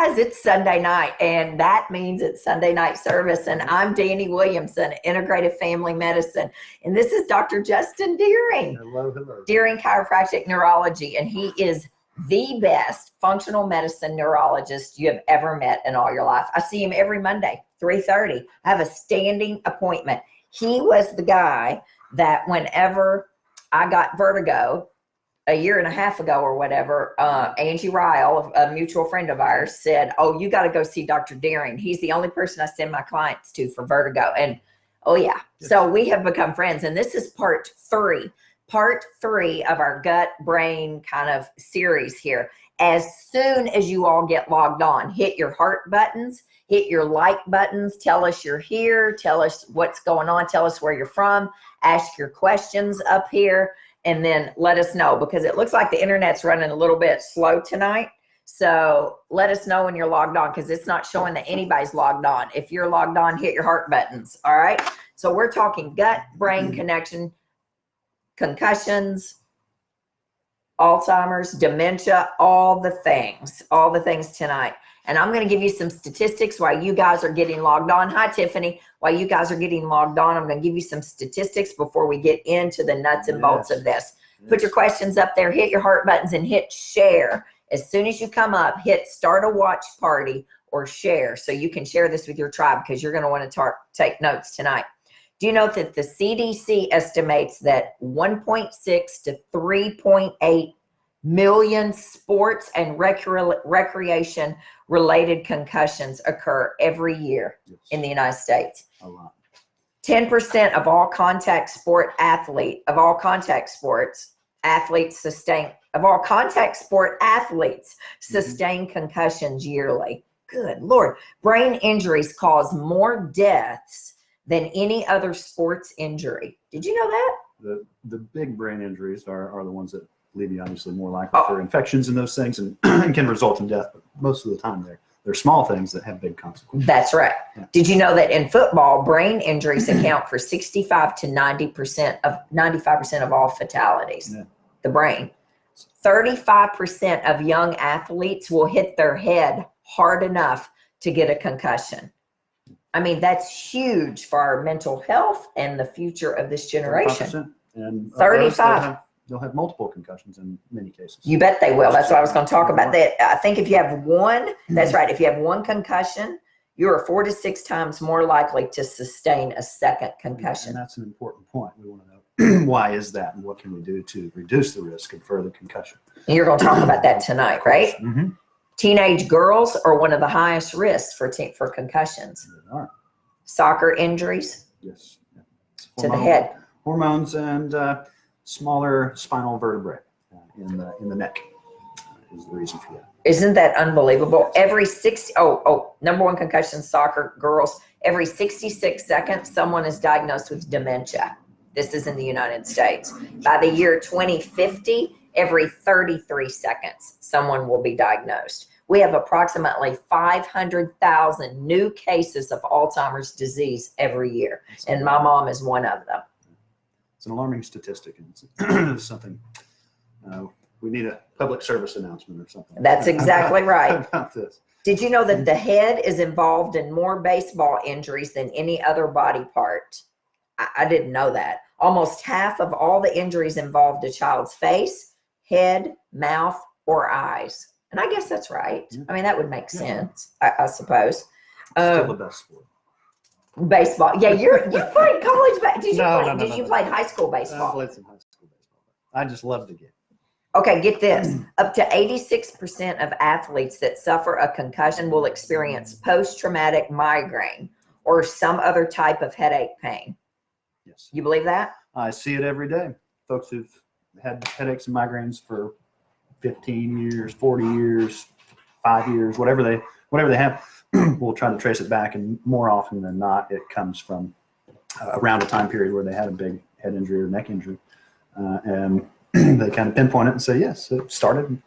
It's Sunday night, and that means it's Sunday night service. And I'm Dani Williamson, Integrative Family Medicine. And this is Dr. Justin Dearing. Hello, hello. Dearing Chiropractic Neurology. And he is the best functional medicine neurologist you have ever met in all your life. I see him every Monday, 3:30. I have a standing appointment. He was the guy that whenever I got vertigo, a year and a half ago or whatever, Angie Ryle, a mutual friend of ours, said, oh, you got to go see Dr. Dearing. He's the only person I send my clients to for vertigo. And oh yeah. So we have become friends. And this is part three of our gut brain kind of series here. As soon as you all get logged on, hit your heart buttons, hit your like buttons, tell us you're here, tell us what's going on, tell us where you're from, ask your questions up here. And then let us know, because it looks like the internet's running a little bit slow tonight. So let us know when you're logged on, because it's not showing that anybody's logged on. If you're logged on, hit your heart buttons. All right. So we're talking gut-brain connection, concussions, Alzheimer's, dementia, all the things tonight. And I'm going to give you some statistics while you guys are getting logged on. Hi, Tiffany. While you guys are getting logged on, I'm going to give you some statistics before we get into the nuts and bolts of this. Put your questions up there, hit your heart buttons, and hit share. As soon as you come up, hit start a watch party or share, so you can share this with your tribe, because you're going to want to take notes tonight. Do you know that the CDC estimates that 1.6 to 3.8 million sports and recreation related concussions occur every year in the United States? A lot. 10% of all contact sport athletes sustain concussions yearly. Good Lord. Brain injuries cause more deaths than any other sports injury. Did you know that? The big brain injuries are the ones that leave you obviously more likely for infections and those things, and can result in death. But most of the time they're small things that have big consequences. That's right. Yeah. Did you know that in football, brain injuries account for 65 to 95% of all fatalities? Yeah. The brain. 35% of young athletes will hit their head hard enough to get a concussion. I mean, that's huge for our mental health and the future of this generation. And 35. They'll have multiple concussions in many cases. You bet they will. That's what I was going to talk about. That I think if you have one, that's right. If you have one concussion, you are 4 to 6 times more likely to sustain a second concussion. And that's an important point. We want to know why is that, and what can we do to reduce the risk of further concussion. And you're going to talk about that tonight, right? Mm-hmm. Teenage girls are one of the highest risks for concussions. They are. Soccer injuries. Yes. To the head. Hormones and smaller spinal vertebrae in the neck is the reason for that. Isn't that unbelievable? Every number one concussion, soccer girls. Every 66 seconds, someone is diagnosed with dementia. This is in the United States. By the year 2050, every 33 seconds, someone will be diagnosed. We have approximately 500,000 new cases of Alzheimer's disease every year, and my mom is one of them. It's an alarming statistic, and it's something we need a public service announcement or something. That's exactly right. About this. Did you know that the head is involved in more baseball injuries than any other body part? I didn't know that. Almost half of all the injuries involved a child's face, head, mouth, or eyes. And I guess that's right. Yeah. I mean, that would make sense, I suppose. Still the best sport. Baseball. Yeah, you played college baseball. Did you play high school baseball? I played some high school baseball. I just love the game. Okay, get this. Up to 86% of athletes that suffer a concussion will experience post-traumatic migraine or some other type of headache pain. Yes. You believe that? I see it every day. Folks who've had headaches and migraines for 15 years, 40 years, 5 years, whatever they have, we'll try to trace it back, and more often than not, it comes from around a time period where they had a big head injury or neck injury, and they kind of pinpoint it and say, yes, it started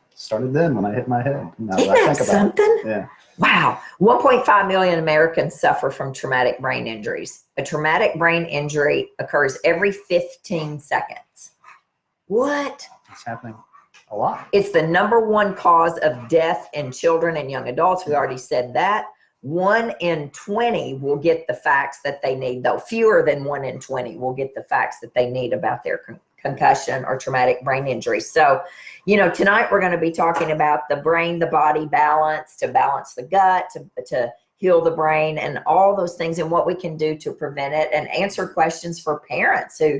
then when I hit my head. Now Isn't that something? Yeah. Wow. 1.5 million Americans suffer from traumatic brain injuries. A traumatic brain injury occurs every 15 seconds. What? It's happening A lot. It's the #1 cause of death in children and young adults. We already said that. 1 in 20 will get the facts that they need, though fewer than 1 in 20 will get the facts that they need about their concussion or traumatic brain injury. So, tonight we're going to be talking about the brain, the body balance, to balance the gut, to heal the brain, and all those things, and what we can do to prevent it, and answer questions for parents who,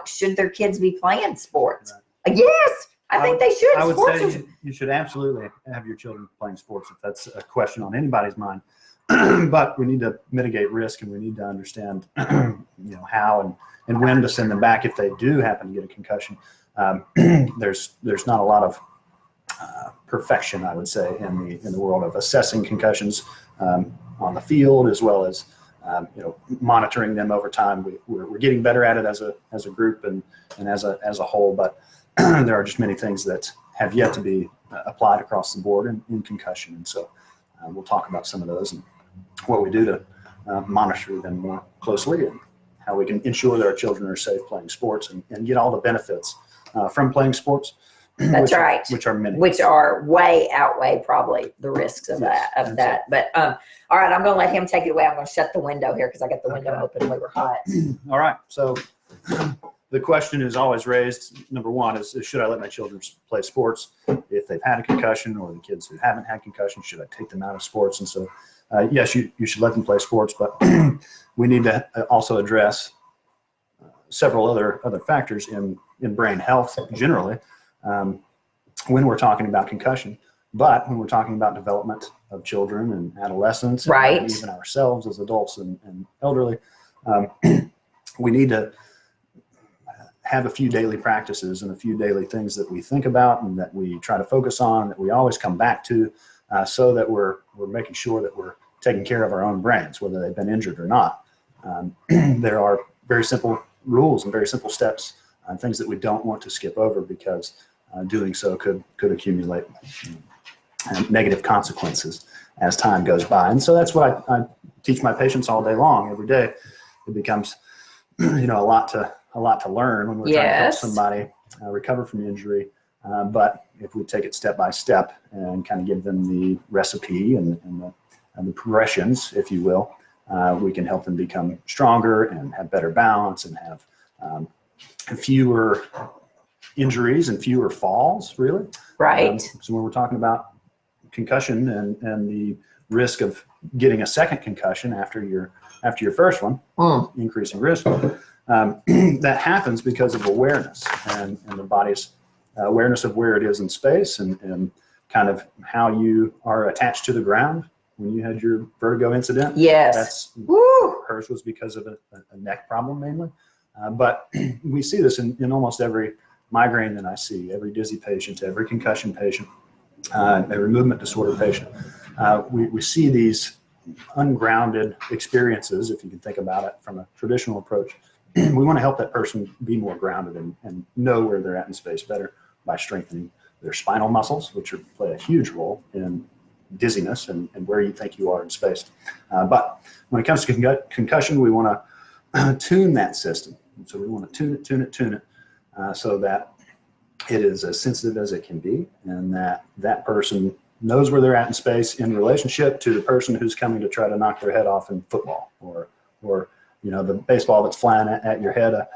should their kids be playing sports? Right. Yes, I think they should. I would say you should absolutely have your children playing sports if that's a question on anybody's mind. But we need to mitigate risk, and we need to understand, how and when to send them back if they do happen to get a concussion. There's not a lot of perfection, I would say, in the world of assessing concussions on the field, as well as monitoring them over time. We're getting better at it as a group and as a whole, but there are just many things that have yet to be applied across the board in concussion, and so we'll talk about some of those and what we do to monitor them more closely, and how we can ensure that our children are safe playing sports and get all the benefits from playing sports. That's right. Which are many. Which are way outweigh probably the risks of that. But all right, I'm going to let him take it away. I'm going to shut the window here because I got the window open. We were hot. All right. So the question is always raised. #1 is should I let my children play sports if they've had a concussion, or the kids who haven't had concussion, should I take them out of sports? And so, yes, you should let them play sports, but we need to also address several other factors in brain health generally. When we're talking about concussion, but when we're talking about development of children and adolescents, right, and even ourselves as adults and elderly, we need to have a few daily practices and a few daily things that we think about and that we try to focus on, that we always come back to, so that we're making sure that we're taking care of our own brains, whether they've been injured or not. There are very simple rules and very simple steps, things that we don't want to skip over, because doing so could accumulate negative consequences as time goes by. And so that's what I teach my patients all day long, every day. It becomes, a lot to learn when we're trying to help somebody recover from injury. But if we take it step by step and kind of give them the recipe and the progressions, if you will, we can help them become stronger and have better balance and have fewer injuries and fewer falls, really. Right. So when we're talking about concussion and the risk of getting a second concussion after your first one, increasing risk, that happens because of awareness and the body's awareness of where it is in space and kind of how you are attached to the ground. When you had your vertigo incident, yes, hers was because of a neck problem mainly. But we see this in almost every migraine that I see, every dizzy patient, every concussion patient, every movement disorder patient. We see these ungrounded experiences, if you can think about it from a traditional approach. We want to help that person be more grounded and know where they're at in space better by strengthening their spinal muscles, which play a huge role in dizziness and where you think you are in space. But when it comes to concussion, we want to tune that system. So we want to tune it so that it is as sensitive as it can be, and that person knows where they're at in space in relationship to the person who's coming to try to knock their head off in football, or the baseball that's flying at your head. A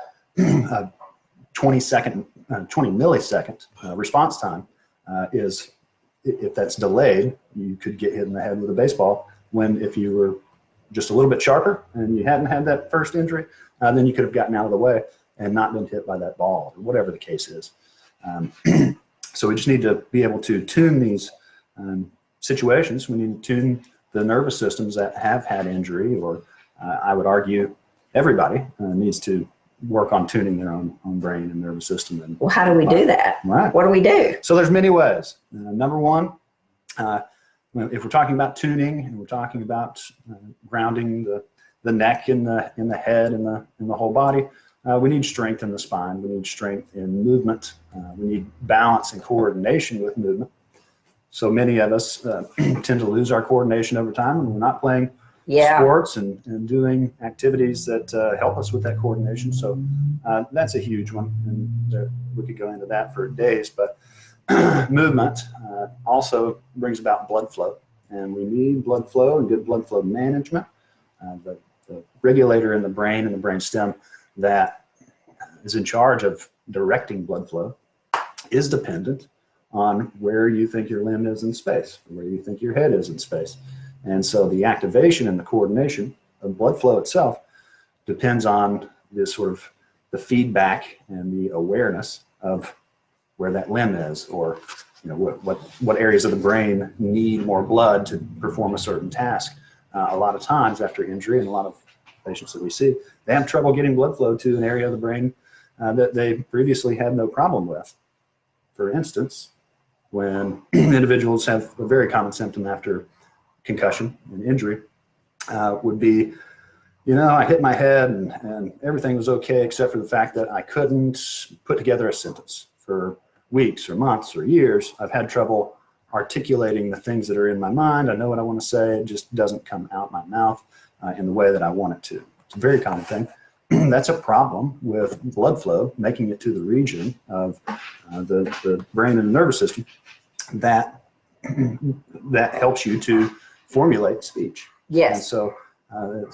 20 millisecond response time is, if that's delayed, you could get hit in the head with a baseball, when if you were just a little bit sharper and you hadn't had that first injury, then you could have gotten out of the way and not been hit by that ball, or whatever the case is. So we just need to be able to tune these situations. We need to tune the nervous systems that have had injury, or I would argue everybody needs to work on tuning their own brain and nervous system. And well, how do we do that? Right. What do we do? So there's many ways. #1, if we're talking about tuning and we're talking about grounding the neck and the head and the whole body, we need strength in the spine. We need strength in movement. We need balance and coordination with movement. So many of us tend to lose our coordination over time, and we're not playing sports and doing activities that help us with that coordination. So that's a huge one, and we could go into that for days. But movement also brings about blood flow, and we need blood flow and good blood flow management. The regulator in the brain and the brain stem that is in charge of directing blood flow is dependent on where you think your limb is in space, where you think your head is in space. And so the activation and the coordination of blood flow itself depends on this sort of the feedback and the awareness of where that limb is, or what areas of the brain need more blood to perform a certain task. A lot of times after injury, and a lot of patients that we see, they have trouble getting blood flow to an area of the brain that they previously had no problem with. For instance, when individuals have a very common symptom after concussion and injury would be, I hit my head and everything was okay except for the fact that I couldn't put together a sentence. For weeks or months or years, I've had trouble articulating the things that are in my mind. I know what I want to say, it just doesn't come out my mouth in the way that I want it to. It's a very common thing. That's a problem with blood flow, making it to the region of the brain and the nervous system that helps you to formulate speech. Yes. And so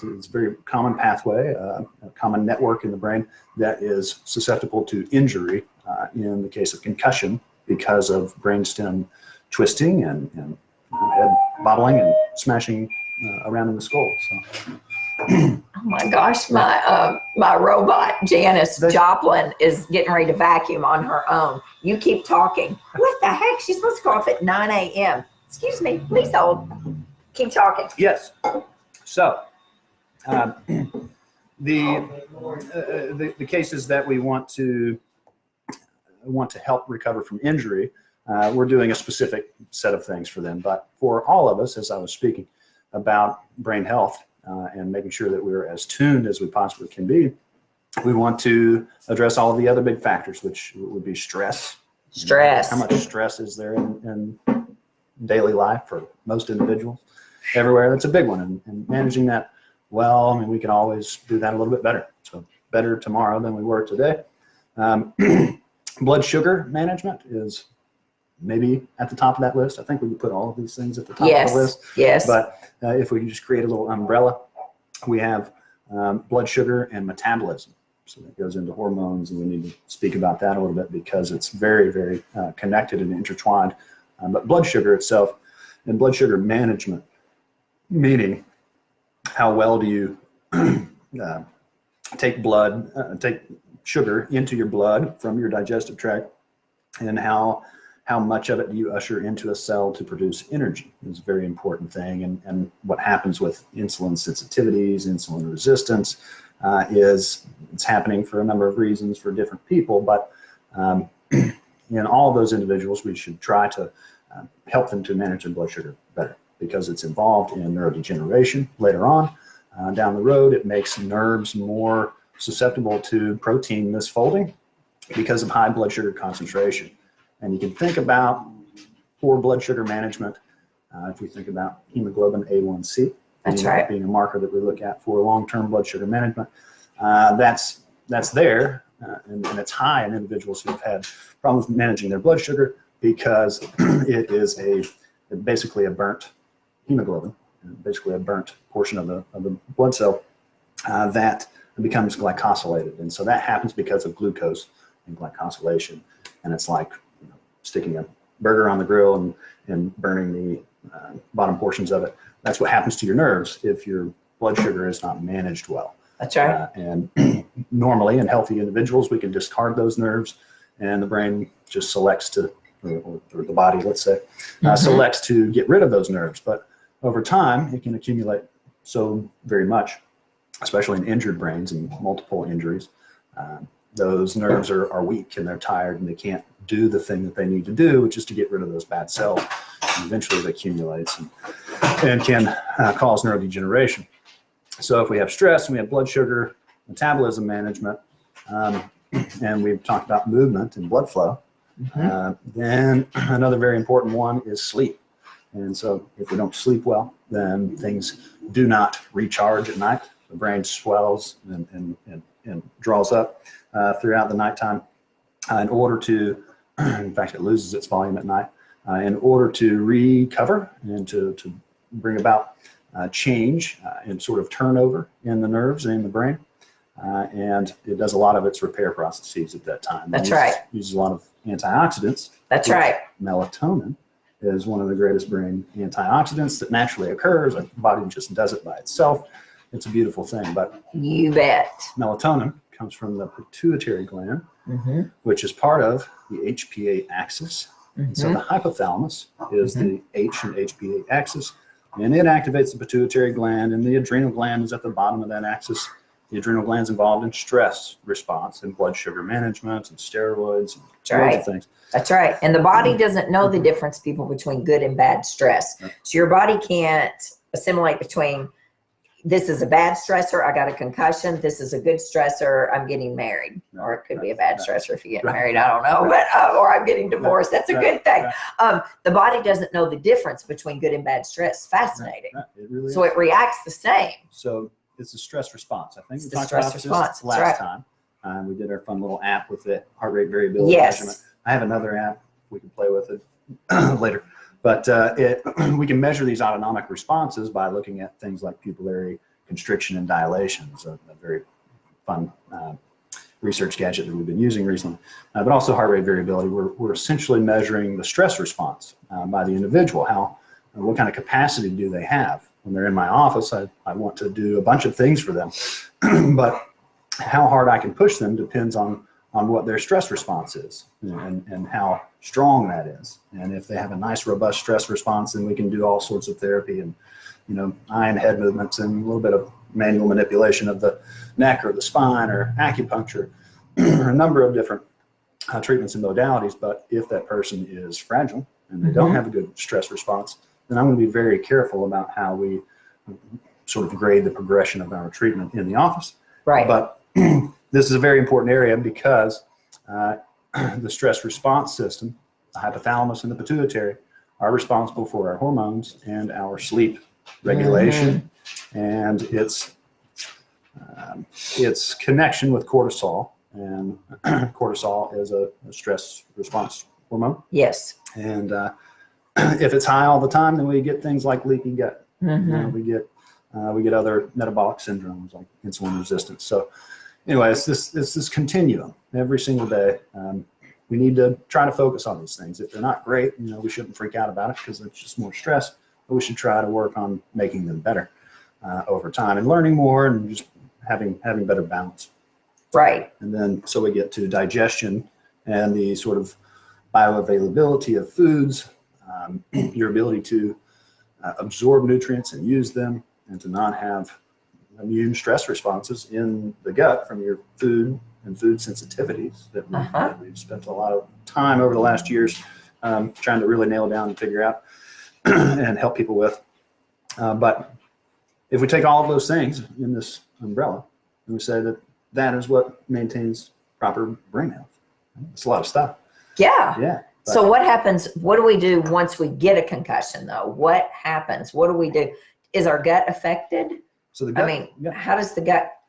it's a very common pathway, a common network in the brain that is susceptible to injury in the case of concussion because of brainstem twisting and head bobbling and smashing around in the skull. So. Oh my gosh, my robot Janice Joplin is getting ready to vacuum on her own. You keep talking. What the heck? She's supposed to go off at 9 a.m. Excuse me, please hold. Keep talking. Yes. So the cases that we want to help recover from injury, we're doing a specific set of things for them. But for all of us, as I was speaking about brain health and making sure that we're as tuned as we possibly can be, we want to address all of the other big factors, which would be stress. Stress. How much stress is there in daily life for most individuals everywhere? That's a big one. And managing that well, I mean, we can always do that a little bit better. So better tomorrow than we were today. Blood sugar management is maybe at the top of that list. I think we can put all of these things at the top of the list. Yes. But if we can just create a little umbrella, we have blood sugar and metabolism. So that goes into hormones, and we need to speak about that a little bit because it's very, very connected and intertwined. But blood sugar itself and blood sugar management, meaning how well do you take sugar into your blood from your digestive tract, and how much of it do you usher into a cell to produce energy is a very important thing. And what happens with insulin sensitivities, insulin resistance, is it's happening for a number of reasons for different people. But in all of those individuals, we should try to help them to manage their blood sugar better because it's involved in neurodegeneration later on. Down the road, it makes nerves more susceptible to protein misfolding because of high blood sugar concentration. And you can think about poor blood sugar management if we think about hemoglobin A1C. That's right. Being a marker that we look at for long-term blood sugar management. That's there, and it's high in individuals who've had problems managing their blood sugar because it is basically a burnt hemoglobin, basically a burnt portion of the blood cell that becomes glycosylated. And so that happens because of glucose and glycosylation. And it's like sticking a burger on the grill and burning the bottom portions of it. That's what happens to your nerves if your blood sugar is not managed well. That's right. And normally in healthy individuals, we can discard those nerves and the brain just selects to, or the body, let's say, selects to get rid of those nerves. But over time, it can accumulate so very much, especially in injured brains and multiple injuries. Those nerves are weak and they're tired and they can't do the thing that they need to do, which is to get rid of those bad cells. And eventually it accumulates and can cause neurodegeneration. So if we have stress and we have blood sugar, metabolism management, and we've talked about movement and blood flow, then another very important one is sleep. And so if we don't sleep well, then things do not recharge at night. The brain swells and draws up throughout the nighttime in order to in fact, it loses its volume at night, in order to recover and to bring about change and sort of turnover in the nerves and in the brain. And it does a lot of its repair processes at that time. That's right. Uses a lot of antioxidants. That's right. Melatonin is one of the greatest brain antioxidants that naturally occurs. The body just does it by itself. It's a beautiful thing. But You bet. melatonin comes from the pituitary gland, Mm-hmm. which is part of the HPA axis. And so the hypothalamus is the H and HPA axis, and it activates the pituitary gland, and the adrenal gland is at the bottom of that axis. The adrenal gland is involved in stress response and blood sugar management and steroids and loads of things. That's right. And the body doesn't know the difference, people, between good and bad stress. So your body can't assimilate between, this is a bad stressor, I got a concussion, this is a good stressor, I'm getting married. Or it could be a bad stressor if you get married, I don't know, but or I'm getting divorced. That's a good thing. The body doesn't know the difference between good and bad stress. Fascinating. It really So is. it reacts the same. So it's a stress response. I think we It's the talked stress about response. this last time. We did our fun little app with the heart rate variability measurement. I have another app. We can play with it later. But we can measure these autonomic responses by looking at things like pupillary constriction and dilation. It's a very fun research gadget that we've been using recently. But also heart rate variability. We're essentially measuring the stress response by the individual. What kind of capacity do they have? When they're in my office, I want to do a bunch of things for them. But how hard I can push them depends on what their stress response is and how strong that is. And if they have a nice, robust stress response, then we can do all sorts of therapy and, eye and head movements and a little bit of manual manipulation of the neck or the spine or acupuncture or a number of different treatments and modalities. But if that person is fragile and they don't have a good stress response, then I'm going to be very careful about how we sort of grade the progression of our treatment in the office. Right. But this is a very important area because the stress response system, the hypothalamus and the pituitary, are responsible for our hormones and our sleep regulation and its connection with cortisol. And cortisol is a stress response hormone. Yes. And if it's high all the time, then we get things like leaky gut. We get other metabolic syndromes like insulin resistance. So anyway, it's this continuum every single day. We need to try to focus on these things. If they're not great, we shouldn't freak out about it because it's just more stress. But we should try to work on making them better over time and learning more and just having better balance. Right. And then so we get to digestion and the sort of bioavailability of foods, your ability to absorb nutrients and use them, and to not have immune stress responses in the gut from your food and food sensitivities that we've spent a lot of time over the last years trying to really nail down and figure out and help people with. But if we take all of those things in this umbrella and we say that is what maintains proper brain health, it's a lot of stuff. Yeah. Yeah. So what happens? What do we do once we get a concussion, though? What happens? What do we do? Is our gut affected? So the gut,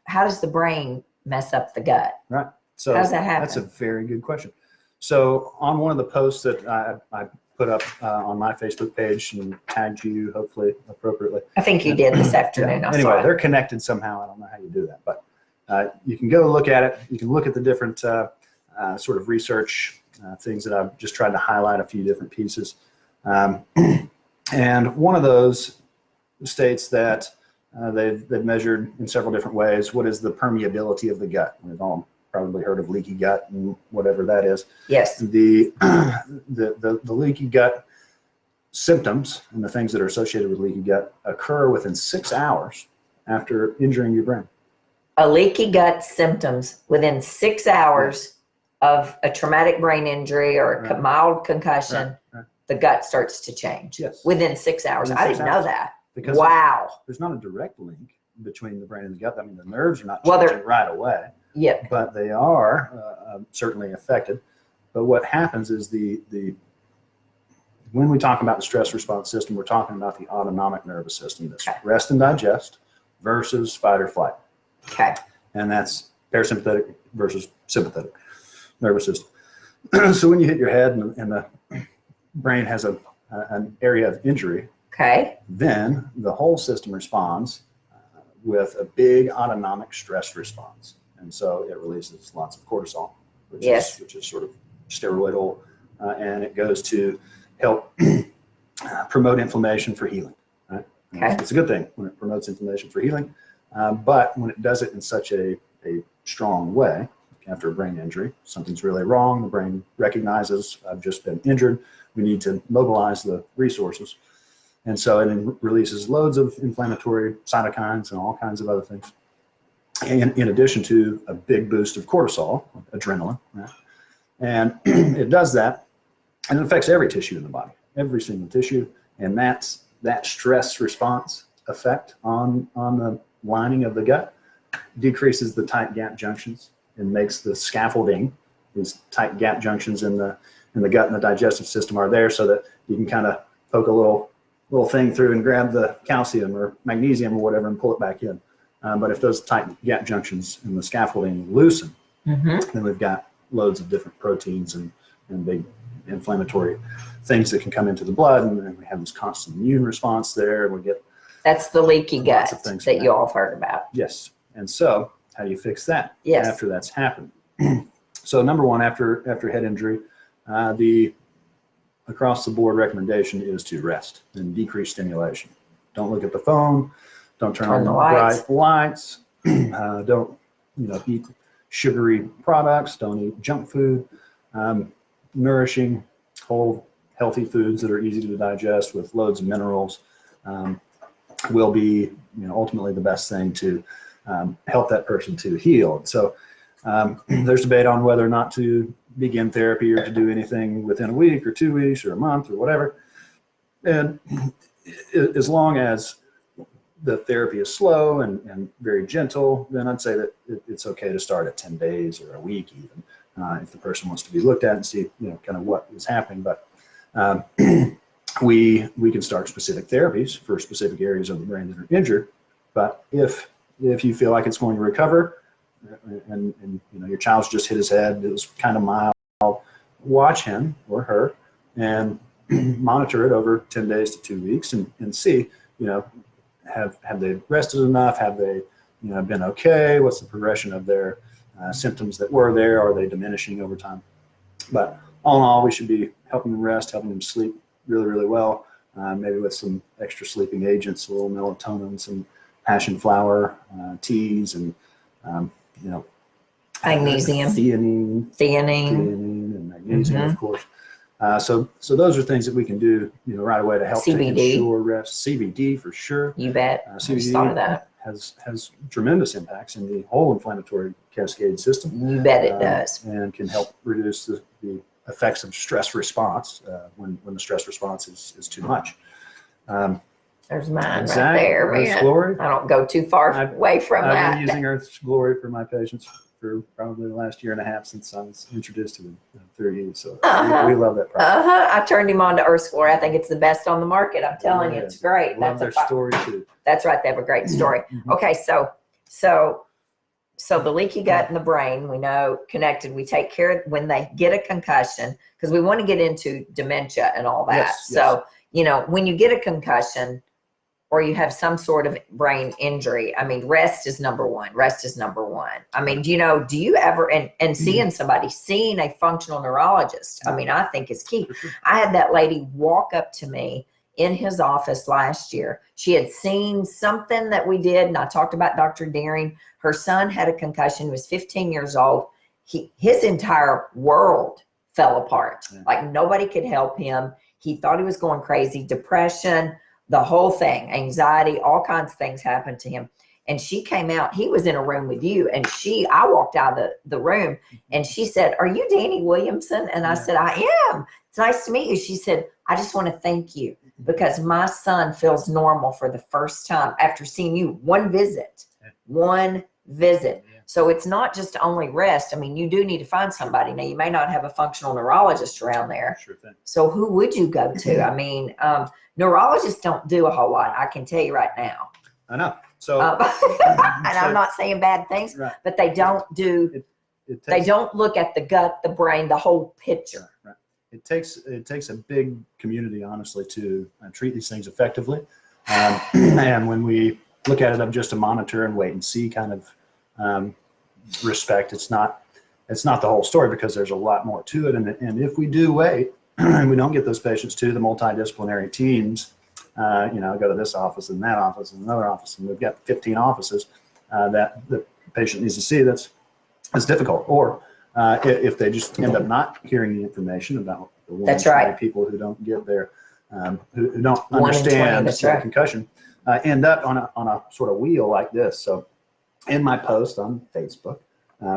how does the brain mess up the gut? Right. So how does that happen? That's a very good question. So on one of the posts that I put up on my Facebook page and tagged you, hopefully appropriately. I think you did this afternoon. Yeah. Anyway, they're connected somehow. I don't know how you do that, but you can go look at it. You can look at the different sort of research things that I've just tried to highlight a few different pieces. And one of those states that they've measured in several different ways what is the permeability of the gut. We've all probably heard of leaky gut and whatever that is. Yes. The leaky gut symptoms and the things that are associated with leaky gut occur within 6 hours after injuring your brain. A leaky gut symptoms within 6 hours of a traumatic brain injury or a mild concussion, the gut starts to change within 6 hours. I didn't know that. Because there's not a direct link between the brain and the gut. I mean, the nerves are not changing right away. Yep. But they are certainly affected. But what happens is when we talk about the stress response system, we're talking about the autonomic nervous system. That's rest and digest versus fight or flight. Okay. And that's parasympathetic versus sympathetic nervous system. So when you hit your head and the brain has an area of injury, Okay. then the whole system responds with a big autonomic stress response. And so it releases lots of cortisol, which is sort of steroidal, and it goes to help promote inflammation for healing. Right? Okay. It's a good thing when it promotes inflammation for healing, but when it does it in such a strong way, after a brain injury, something's really wrong. The brain recognizes I've just been injured. We need to mobilize the resources. And so it releases loads of inflammatory cytokines and all kinds of other things. And in addition to a big boost of cortisol, adrenaline. Right? And it does that, and it affects every tissue in the body, every single tissue. And that stress response effect on the lining of the gut decreases the tight gap junctions and makes the scaffolding, these tight gap junctions in the gut and the digestive system are there so that you can kind of poke a little thing through and grab the calcium or magnesium or whatever and pull it back in. But if those tight gap junctions in the scaffolding loosen, then we've got loads of different proteins and big inflammatory things that can come into the blood, and we have this constant immune response there, and we get That's the leaky gut things that you all have heard about. Yes. And so how do you fix that Yes. after that's happened? So number one, after head injury, the across the board recommendation is to rest and decrease stimulation. Don't look at the phone. Don't turn on the bright lights. Don't eat sugary products. Don't eat junk food. Nourishing, whole, healthy foods that are easy to digest with loads of minerals will be ultimately the best thing to help that person to heal. So there's debate on whether or not to begin therapy or to do anything within a week or 2 weeks or a month or whatever. And as long as the therapy is slow and very gentle, then I'd say that it's okay to start at 10 days or a week even, if the person wants to be looked at and see kind of what is happening. But we can start specific therapies for specific areas of the brain that are injured. But if you feel like it's going to recover, and your child's just hit his head, it was kind of mild, watch him or her and monitor it over 10 days to 2 weeks and see, have they rested enough? Have they, been okay? What's the progression of their symptoms that were there? Are they diminishing over time? But all in all, we should be helping them rest, helping them sleep really, really well, maybe with some extra sleeping agents, a little melatonin, some passion flower teas, and Magnesium. Theanine and magnesium, of course. So those are things that we can do, right away to help to ensure rest. CBD for sure. You bet. I just CBD thought of that. has tremendous impacts in the whole inflammatory cascade system. You bet it does. And can help reduce the effects of stress response when the stress response is too much. There's mine right Zach, there, Earth's man. Glory. I don't go too far away from I've that. been using Earth's Glory for my patients for probably the last year and a half since I was introduced to them through you. So we love that product. I turned him on to Earth's Glory. I think it's the best on the market. I'm telling you, it's great. Love their story too. That's right. They have a great story. Okay, so the leaky gut and the brain, we know connected. We take care of when they get a concussion, because we want to get into dementia and all that. Yes, so when you get a concussion or you have some sort of brain injury, I mean, rest is number one. I mean, do you ever, and seeing a functional neurologist, I mean, I think is key. I had that lady walk up to me in his office last year. She had seen something that we did, and I talked about Dr. Dearing. Her son had a concussion. He was 15 years old. His entire world fell apart. Like nobody could help him. He thought he was going crazy, depression, the whole thing, anxiety, all kinds of things happened to him. And she came out, he was in a room with you, and I walked out of the room, and she said, "Are you Dani Williamson?" And I said, "I am. It's nice to meet you." She said, "I just want to thank you because my son feels normal for the first time after seeing you one visit. So it's not just only rest. I mean, you do need to find somebody. Now, you may not have a functional neurologist around there. Sure thing. So who would you go to? I mean, neurologists don't do a whole lot. I can tell you right now. I know. So, and I'm not saying bad things, but they don't do They don't look at the gut, the brain, the whole picture. Right. It takes a big community, honestly, to treat these things effectively. And when we look at it of just a monitor and wait and see kind of respect, it's not the whole story, because there's a lot more to it. And if we do wait and we don't get those patients to the multidisciplinary teams, go to this office and that office and another office, and we've got 15 offices that the patient needs to see, that's difficult. Or if they just end up not hearing the information about the 1 in 20 people who don't get their, who don't understand the concussion, end up on a sort of wheel like this. So in my post on Facebook,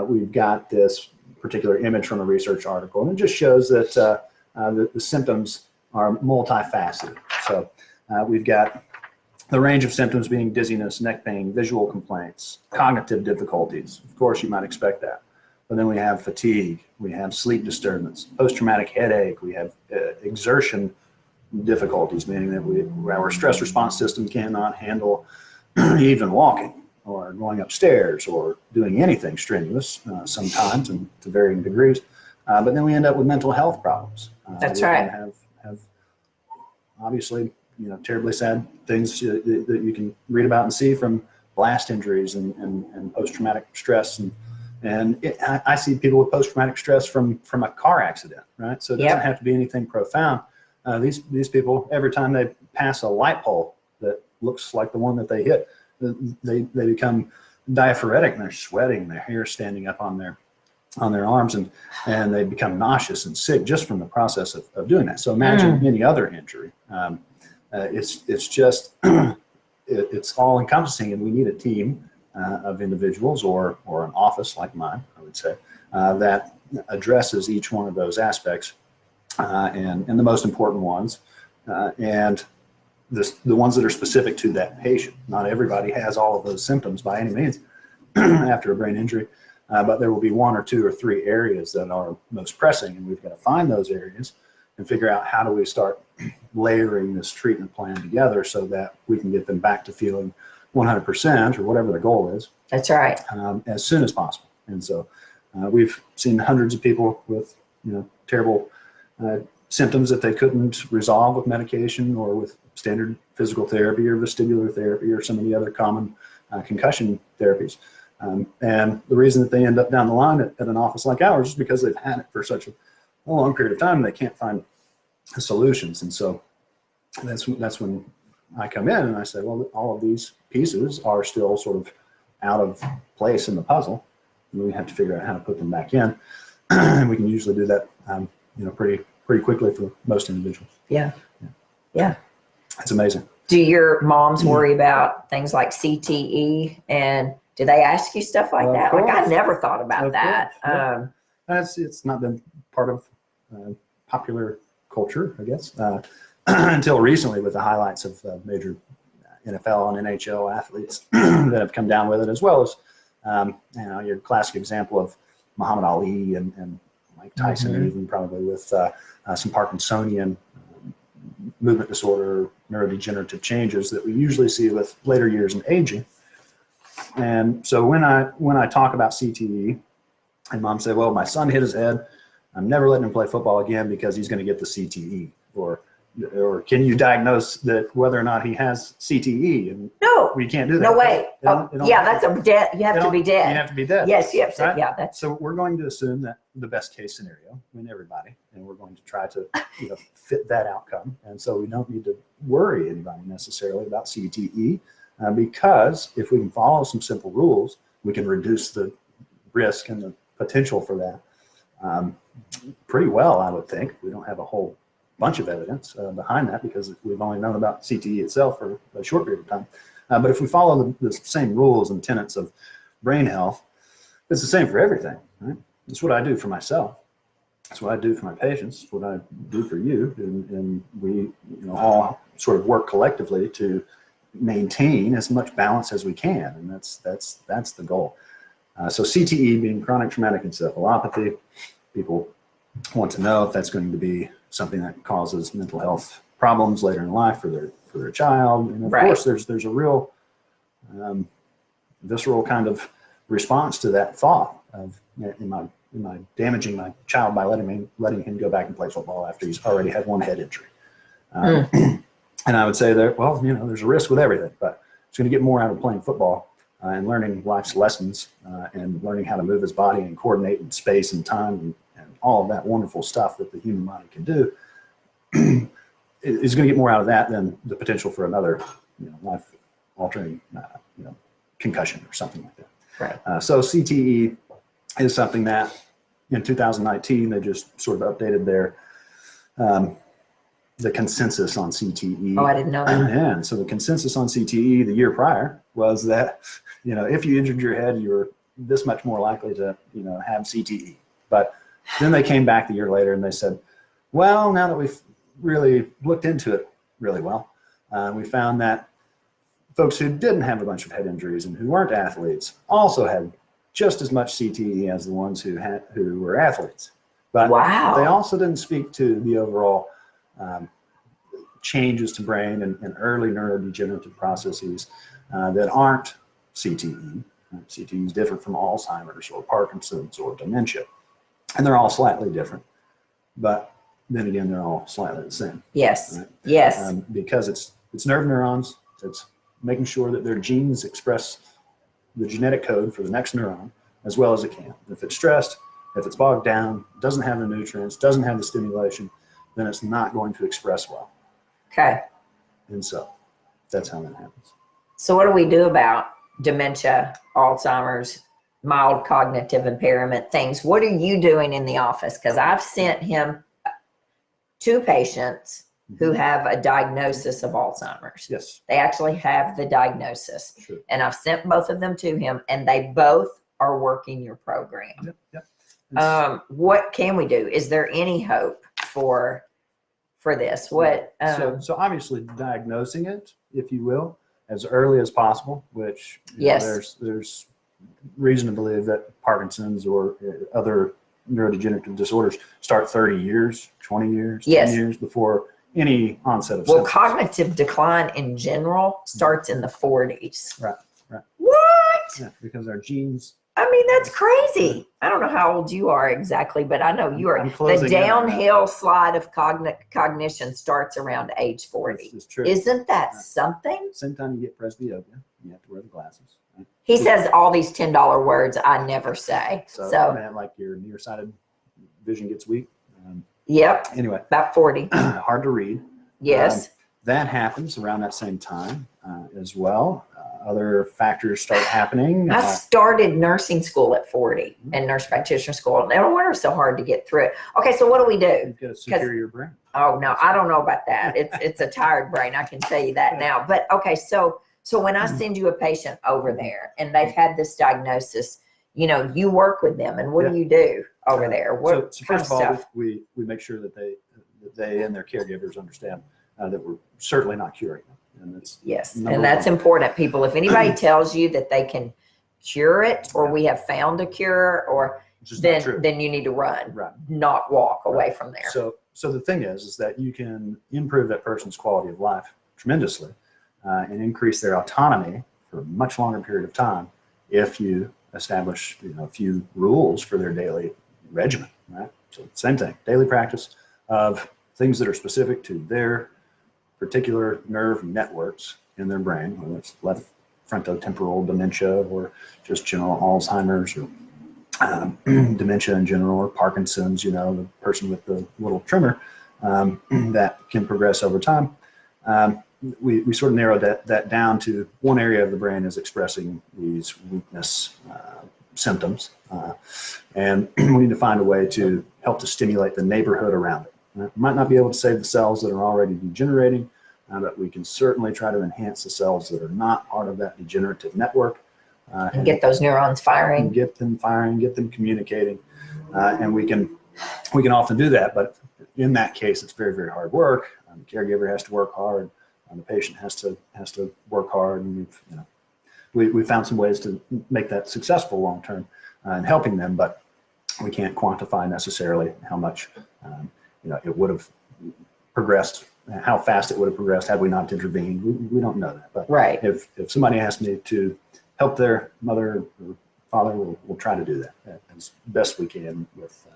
we've got this particular image from a research article, and it just shows that the symptoms are multifaceted. So we've got the range of symptoms being dizziness, neck pain, visual complaints, cognitive difficulties. Of course, you might expect that. But then we have fatigue, we have sleep disturbance, post-traumatic headache, we have exertion difficulties, meaning that our stress response system cannot handle even walking or going upstairs or doing anything strenuous sometimes, and to varying degrees. But then we end up with mental health problems. That's right. Have obviously, terribly sad things that you can read about and see from blast injuries and post-traumatic stress. And I see people with post-traumatic stress from a car accident, right? So it doesn't have to be anything profound. These people, every time they pass a light pole that looks like the one that they hit, they become diaphoretic, and they're sweating, their hair standing up on their arms, and they become nauseous and sick just from the process of doing that. So imagine any other injury. It's just, it's all encompassing, and we need a team of individuals or an office like mine, I would say, that addresses each one of those aspects, and the most important ones, and the ones that are specific to that patient. Not everybody has all of those symptoms by any means after a brain injury, but there will be 1 or 2 or 3 areas that are most pressing, and we've got to find those areas and figure out how do we start layering this treatment plan together so that we can get them back to feeling 100% or whatever the goal is. That's right. As soon as possible. And so we've seen hundreds of people with terrible symptoms that they couldn't resolve with medication or with standard physical therapy or vestibular therapy or some of the other common concussion therapies. And the reason that they end up down the line at an office like ours is because they've had it for such a long period of time, and they can't find solutions. And so that's when I come in and I say, well, all of these pieces are still sort of out of place in the puzzle, and we have to figure out how to put them back in. And we can usually do that, pretty quickly for most individuals. Yeah. It's amazing. Do your moms worry about things like CTE, and do they ask you stuff like that? Course. Like, I never thought about that. Yeah. It's not been part of popular culture, I guess, until recently, with the highlights of major NFL and NHL athletes that have come down with it, as well as your classic example of Muhammad Ali and Mike Tyson, even probably with some Parkinsonian movement disorder, neurodegenerative changes that we usually see with later years in aging. And so when I talk about CTE, and mom said, well, my son hit his head, I'm never letting him play football again because he's going to get the CTE. Or can you diagnose that whether or not he has CTE? And no, we can't do that. No way. That's a dead. You have to be dead. You have to be dead. Yes, you have to. Right? Yeah, that's. So we're going to assume that the best case scenario in everybody, and we're going to try to fit that outcome. And so we don't need to worry anybody necessarily about CTE, because if we can follow some simple rules, we can reduce the risk and the potential for that pretty well, I would think. We don't have a whole bunch of evidence behind that because we've only known about CTE itself for a short period of time. But if we follow the same rules and tenets of brain health, it's the same for everything, right? It's what I do for myself. It's what I do for my patients. It's what I do for you. And we all sort of work collectively to maintain as much balance as we can. And that's the goal. So CTE being chronic traumatic encephalopathy, people want to know if that's going to be something that causes mental health problems later in life for their child. And of course, there's a real visceral kind of response to that thought. of am I damaging my child by letting him go back and play football after he's already had one head injury? And I would say that, well, there's a risk with everything, but he's going to get more out of playing football and learning life's lessons and learning how to move his body and coordinate in space and time and all of that wonderful stuff that the human body can do. Is going to get more out of that than the potential for another life-altering concussion or something like that. Right. So CTE is something that in 2019 they just sort of updated their the consensus on CTE. Oh, I didn't know that. And so the consensus on CTE the year prior was that if you injured your head, you were this much more likely to have CTE. But then they came back the year later and they said, well, now that we've really looked into it really well, we found that folks who didn't have a bunch of head injuries and who weren't athletes also had just as much CTE as the ones who were athletes. But wow. They also didn't speak to the overall changes to brain and early neurodegenerative processes that aren't CTE. CTE is different from Alzheimer's or Parkinson's or dementia, and they're all slightly different. But then again, they're all slightly the same. Yes. Right? Yes. Because it's nerve neurons. It's making sure that their genes express the genetic code for the next neuron as well as it can. If it's stressed, if it's bogged down, doesn't have the nutrients, doesn't have the stimulation, then it's not going to express well. Okay. And so that's how that happens. So what do we do about dementia, Alzheimer's, mild cognitive impairment things? What are you doing in the office? Because I've sent him 2 patients who have a diagnosis of Alzheimer's. Yes. They actually have the diagnosis. Sure. And I've sent both of them to him, and they both are working your program. Yep. What can we do? Is there any hope for this? What? So obviously diagnosing it, if you will, as early as possible, which yes. There's reason to believe that Parkinson's or other neurodegenerative disorders start 30 years, 20 years, 10 yes. years before any onset of well, symptoms. cognitive decline in general starts in the 40s. Right. What? Yeah, because our genes. I mean, that's crazy. I don't know how old you are exactly, but I know you are. The downhill slide of cognition starts around age 40. This is true. Isn't that something? Same time you get presbyopia, you have to wear the glasses. Right? He says all these $10 words I never say. So man, like your nearsighted vision gets weak. Yep. Anyway. About 40. Hard to read. Yes. That happens around that same time as well. Other factors start happening. I started nursing school at 40 and nurse practitioner school. No wonder it's so hard to get through it. Okay, so what do we do? You get a superior brain. Oh, no, I don't know about that. It's a tired brain. I can tell you that now. But okay, so when I send you a patient over there and they've had this diagnosis, you work with them, and what do you do over there? What so first of all, we make sure that they and their caregivers understand that we're certainly not curing them. And that's important, people. If anybody tells you that they can cure it, or we have found a cure, or then you need to run, not walk away from there. So the thing is that you can improve that person's quality of life tremendously and increase their autonomy for a much longer period of time if you establish a few rules for their daily regimen. Right. So same thing, daily practice of things that are specific to their particular nerve networks in their brain, whether it's left frontotemporal dementia or just general Alzheimer's or dementia in general, or Parkinson's, the person with the little tremor that can progress over time. We sort of narrowed that down to one area of the brain is expressing these weakness symptoms. And we need to find a way to help to stimulate the neighborhood around it. We might not be able to save the cells that are already degenerating, but we can certainly try to enhance the cells that are not part of that degenerative network. And get those neurons firing. Get them firing, get them communicating. And we can often do that, but in that case, it's very, very hard work. The caregiver has to work hard, and the patient has to work hard. And we found some ways to make that successful long term in helping them, but we can't quantify necessarily how much it would have progressed, how fast it would have progressed had we not intervened. We don't know that. But right. If somebody asked me to help their mother or Father, we'll try to do that as best we can with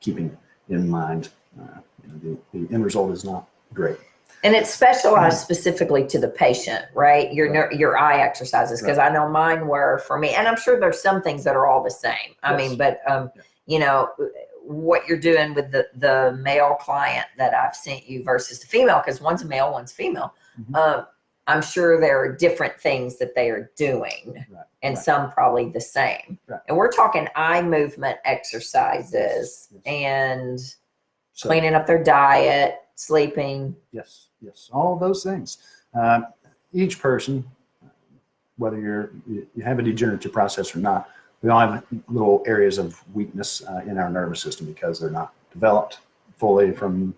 keeping in mind the end result is not great. And it's specialized specifically to the patient, right? Your eye exercises, because I know mine were for me, and I'm sure there's some things that are all the same. I mean, but what you're doing with the male client that I've sent you versus the female, because one's a male, one's female. I'm sure there are different things that they are doing, and some probably the same. And we're talking eye movement exercises and cleaning up their diet, sleeping. Yes, all of those things. Each person, whether you have a degenerative process or not, we all have little areas of weakness in our nervous system because they're not developed fully from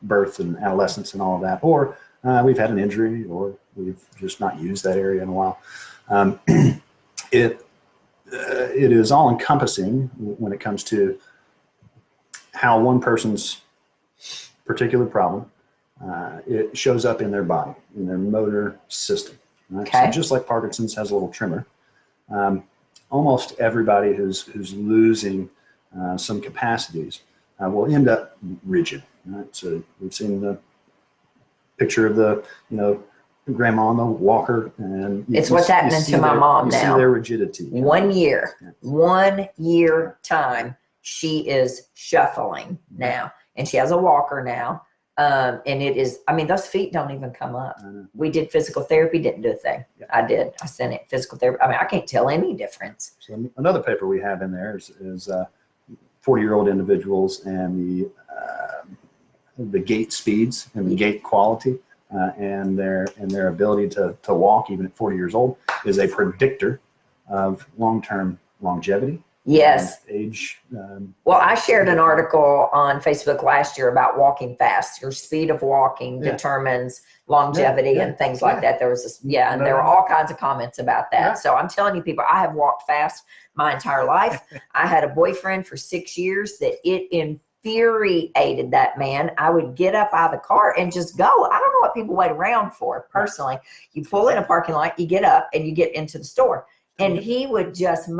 birth and adolescence and all of that, or we've had an injury, or we've just not used that area in a while. It is all encompassing when it comes to how one person's particular problem it shows up in their body, in their motor system. Right? So just like Parkinson's has a little tremor, almost everybody who's losing some capacities will end up rigid. Right? So we've seen the picture of the grandma on the walker, and it's what's happening to my mom now. See their rigidity. 1 year, 1 year time, she is shuffling now, and she has a walker now. And it is, I mean, those feet don't even come up. We did physical therapy, didn't do a thing. I did. I sent it physical therapy. I mean, I can't tell any difference. So another paper we have in there is 40-year-old individuals and the gait speeds and the gait quality and their ability to walk even at 40 years old is a predictor of long-term longevity. Yes. Age. Well, I shared an article on Facebook last year about walking fast. Your speed of walking determines longevity and things like that. There was this, and there were all kinds of comments about that. So I'm telling you, people, I have walked fast my entire life. I had a boyfriend for 6 years that it infuriated that man. I would get up out of the car and just go. I don't know what people wait around for. Personally, you pull in a parking lot, you get up, and you get into the store. And he would just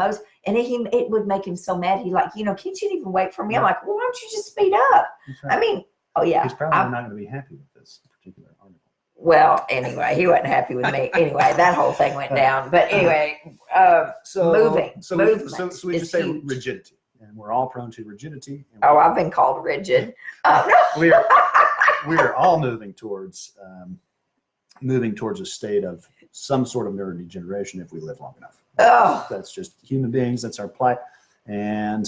it would make him so mad. He can't you even wait for me? I'm like, well, why don't you just speed up? Right. I mean, he's probably not going to be happy with this particular article. Well, anyway, he wasn't happy with me. Anyway, that whole thing went down. But anyway, movement so we just say huge. Rigidity, and we're all prone to rigidity. I've been called rigid. We are all moving towards a state of some sort of neurodegeneration if we live long enough. That's just human beings. That's our plight. And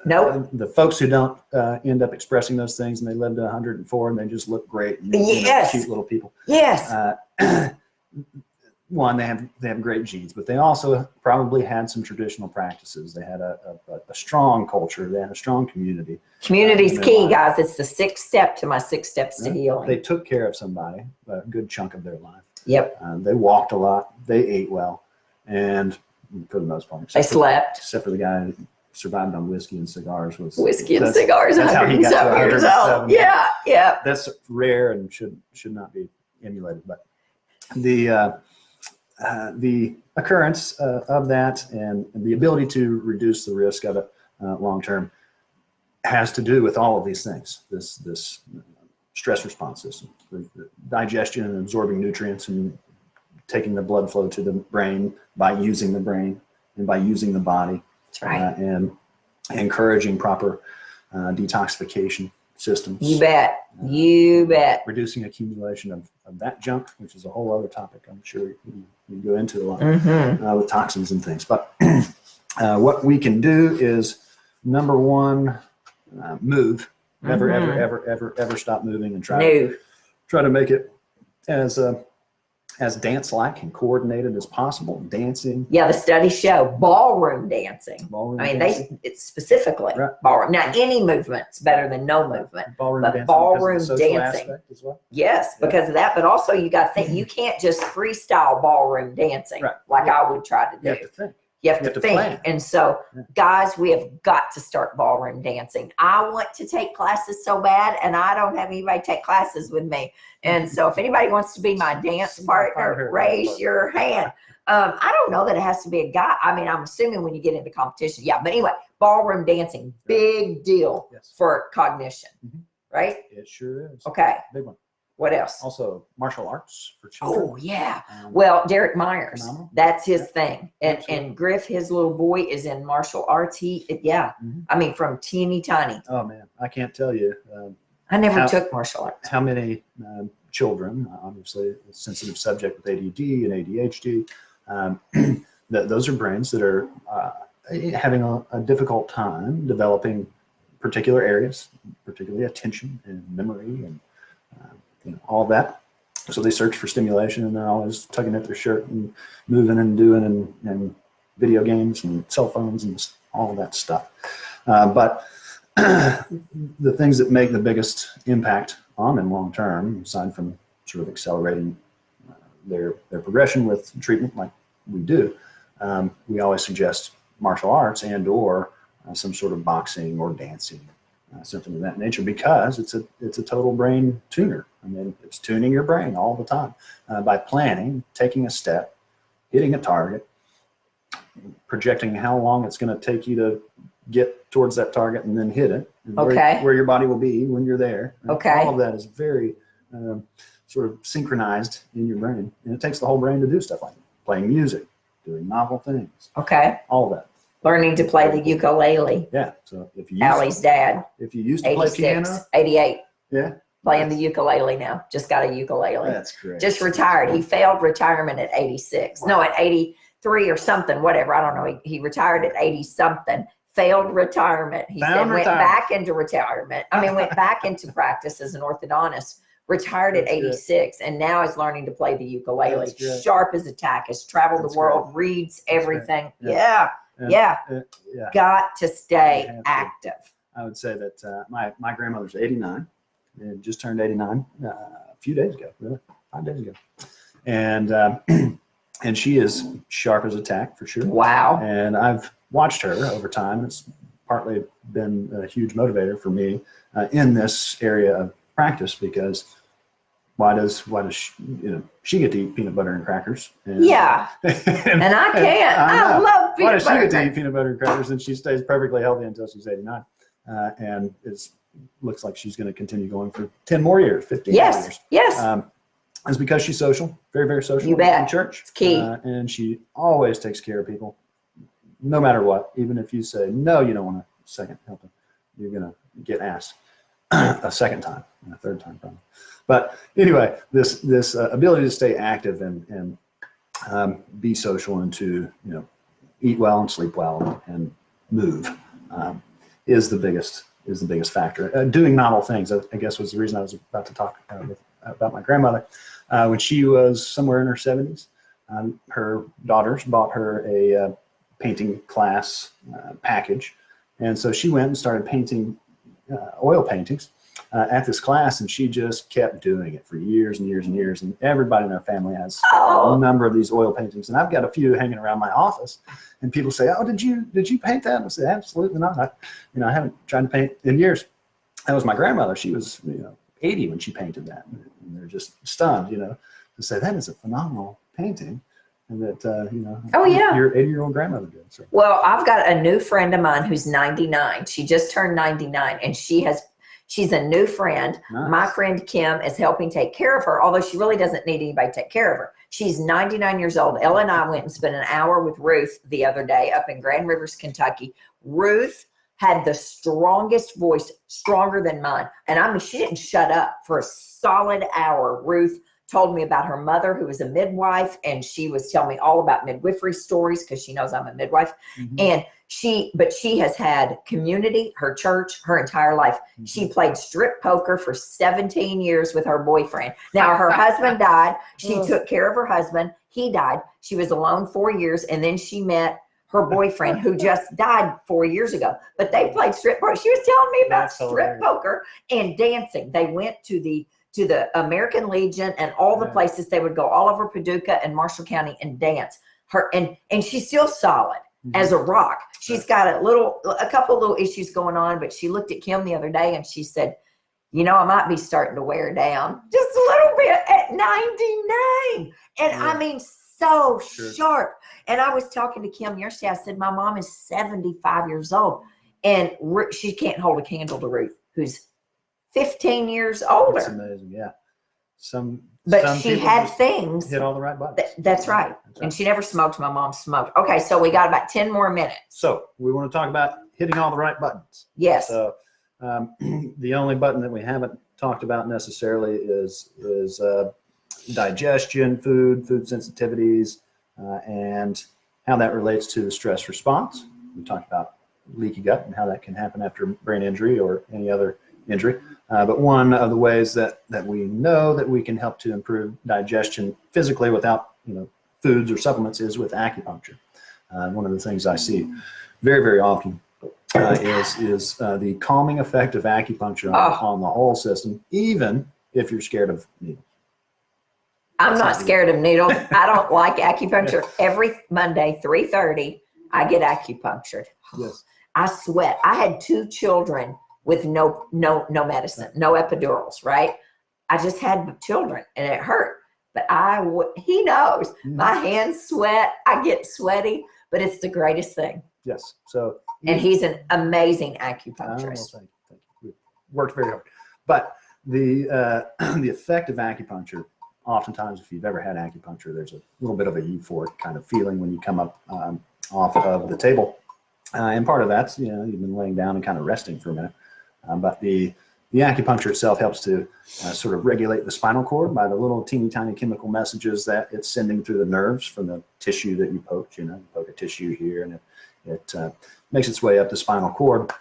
the folks who don't end up expressing those things, and they live to 104 and they just look great. And, cute little people. Yes. One, they have great genes, but they also probably had some traditional practices. They had a strong culture. They had a strong community. Community's key, guys. It's the 6th step to my 6 steps to healing. They took care of somebody a good chunk of their life. Yep. They walked a lot. They ate well. And for the most part, they slept. Except for the guy who survived on whiskey and cigars. Cigars. That's how he got to 107 years old. Yeah. That's rare and should not be emulated. But the occurrence of that and the ability to reduce the risk of it long term has to do with all of these things. This stress response system, the digestion and absorbing nutrients and taking the blood flow to the brain by using the brain and by using the body. That's right. And encouraging proper detoxification systems. You bet. Reducing accumulation of that junk, which is a whole other topic I'm sure you go into a lot with toxins and things. But what we can do is, number one, move. Never stop moving and try to make it as dance-like and coordinated as possible. Dancing. Yeah, the studies show ballroom dancing. It's specifically ballroom. Now, any movement's better than no movement. Ballroom dancing. As well. Yes, because of that. But also, you got to think, you can't just freestyle ballroom dancing like I would try to do. You have to think. You have to think. Plan. And so, guys, we have got to start ballroom dancing. I want to take classes so bad, and I don't have anybody take classes with me. And so if anybody wants to be my dance partner, raise your hand. I don't know that it has to be a guy. I mean, I'm assuming when you get into competition, yeah. But anyway, ballroom dancing, big deal for cognition, right? It sure is. Okay. Big one. What else? Also, martial arts for children. Oh, yeah. Well, Derek Myers, phenomenal. that's his thing. And Griff, his little boy, is in martial arts. I mean, from teeny tiny. Oh, man. I can't tell you. I never took martial arts. How many children, obviously a sensitive subject with ADD and ADHD, those are brains that are having a difficult time developing particular areas, particularly attention and memory and all of that. So they search for stimulation, and they're always tugging at their shirt and moving and doing and video games and cell phones and all of that stuff. But the things that make the biggest impact on them long term, aside from sort of accelerating their progression with treatment like we do, we always suggest martial arts and or some sort of boxing or dancing, something of that nature, because it's a total brain tuner. I mean, it's tuning your brain all the time by planning, taking a step, hitting a target, projecting how long it's going to take you to get towards that target and then hit it, and where your body will be when you're there. And all of that is very sort of synchronized in your brain, and it takes the whole brain to do stuff like playing music, doing novel things. All of that. Learning to play the ukulele. Yeah. So if you Allie's dad. If you used to play piano. 88. Yeah. Playing the ukulele now. Just got a ukulele. That's great. Just retired. He failed retirement at 86. Wow. No, at 83 or something, whatever. I don't know. He retired at 80 something. Failed retirement. He went back into retirement. Went back into practice as an orthodontist. Retired at 86 and now is learning to play the ukulele. Sharp as a tack. Has traveled the world. Reads everything. Yeah. Got to stay active. I would say that my grandmother's 89 and just turned 89 a few days ago, really 5 days ago, and she is sharp as a tack for sure. Wow. And I've watched her over time. It's partly been a huge motivator for me in this area of practice, because why does she get to eat peanut butter and crackers? And I can't. I love peanut butter. Why does she get to eat peanut butter and crackers, and she stays perfectly healthy until she's 89, and looks like she's going to continue going for 10 more years, 15 more years. Yes. It's because she's social, very, very social. You bet. In church. It's key. And she always takes care of people, no matter what. Even if you say, no, you don't want a second helping, you're going to get asked a second time and a third time probably. But anyway, this ability to stay active and be social and to eat well and sleep well and move is the biggest factor. Doing novel things, I guess, was the reason I was about to talk about my grandmother. When she was somewhere in her 70s, her daughters bought her a painting class package, and so she went and started painting oil paintings at this class, and she just kept doing it for years and years and years. And everybody in our family has a number of these oil paintings, and I've got a few hanging around my office. And people say, "Oh, did you paint that?" And I say, "Absolutely not. I haven't tried to paint in years." That was my grandmother. She was 80 when she painted that, and they're just stunned, to say that is a phenomenal painting. And that, your 80-year-old grandmother did. So. Well, I've got a new friend of mine who's 99. She just turned 99, and she's a new friend. Nice. My friend Kim is helping take care of her, although she really doesn't need anybody to take care of her. She's 99 years old. Ella and I went and spent an hour with Ruth the other day up in Grand Rivers, Kentucky. Ruth had the strongest voice, stronger than mine. And she didn't shut up for a solid hour. Ruth told me about her mother, who was a midwife, and she was telling me all about midwifery stories because she knows I'm a midwife. Mm-hmm. And she has had community, her church, her entire life. Mm-hmm. She played strip poker for 17 years with her boyfriend. Now, her husband died. She took care of her husband. He died. She was alone 4 years, and then she met her boyfriend, who just died 4 years ago. But they played strip poker. She was telling me about strip poker and dancing. They went to the American Legion and all the places. They would go all over Paducah and Marshall County and dance. And she's still solid as a rock. She's got a couple of little issues going on, but she looked at Kim the other day and she said, I might be starting to wear down just a little bit at 99. And so Sure. sharp. And I was talking to Kim yesterday. I said, my mom is 75 years old and she can't hold a candle to Ruth, who's 15 years older. That's amazing. Yeah. But some she people had just things. hit all the right buttons. That's right. And she never smoked. My mom smoked. Okay, so we got about 10 more minutes. So we want to talk about hitting all the right buttons. Yes. So the only button that we haven't talked about necessarily is digestion, food sensitivities, and how that relates to the stress response. We talked about leaky gut and how that can happen after brain injury or any other injury. But one of the ways that we know that we can help to improve digestion physically without foods or supplements is with acupuncture. One of the things I see very, very often is the calming effect of acupuncture on the whole system, even if you're scared of needles. I'm not scared of needles. I don't like acupuncture. Every Monday, 3:30, I get acupunctured. Yes. I sweat. I had 2 children with no medicine, no epidurals, right? I just had children and it hurt. But he knows my hands sweat. I get sweaty, but it's the greatest thing. Yes. So, and he's an amazing well, acupuncturist. thank you. We worked very hard. But the effect of acupuncture, oftentimes, if you've ever had acupuncture, there's a little bit of a euphoric kind of feeling when you come up off of the table. And part of that's, you've been laying down and kind of resting for a minute. But the acupuncture itself helps to sort of regulate the spinal cord by the little teeny tiny chemical messages that it's sending through the nerves from the tissue that you poked. You poke a tissue here and it makes its way up the spinal cord.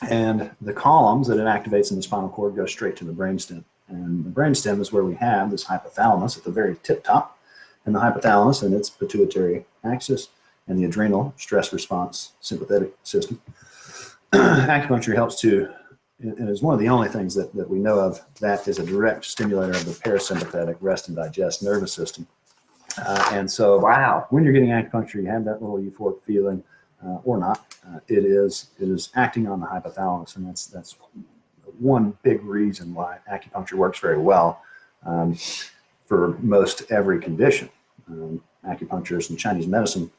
And the columns that it activates in the spinal cord go straight to the brainstem. And the brainstem is where we have this hypothalamus at the very tip top. And the hypothalamus and its pituitary axis and the adrenal stress response sympathetic system. Acupuncture helps to, and is one of the only things that we know of that is a direct stimulator of the parasympathetic rest and digest nervous system. And so Wow. when you're getting acupuncture, you have that little euphoric feeling or not. It is acting on the hypothalamus, and that's one big reason why acupuncture works very well for most every condition. Acupuncturists and Chinese medicine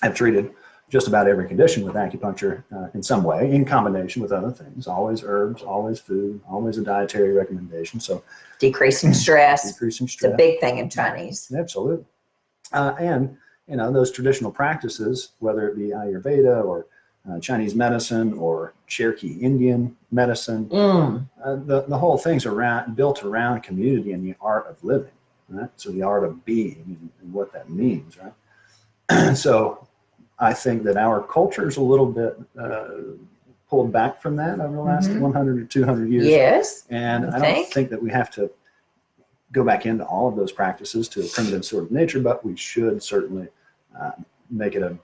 have treated just about every condition with acupuncture in some way, in combination with other things. Always herbs, always food, always a dietary recommendation. So Decreasing stress. decreasing stress. It's a big thing in Chinese. Absolutely. And those traditional practices, whether it be Ayurveda or Chinese medicine or Cherokee Indian medicine, the whole thing's built around community and the art of living, right? So the art of being and what that means, right? So I think that our culture is a little bit pulled back from that over the last 100 or 200 years. Yes. And I don't think that we have to go back into all of those practices to a primitive sort of nature, but we should certainly make it a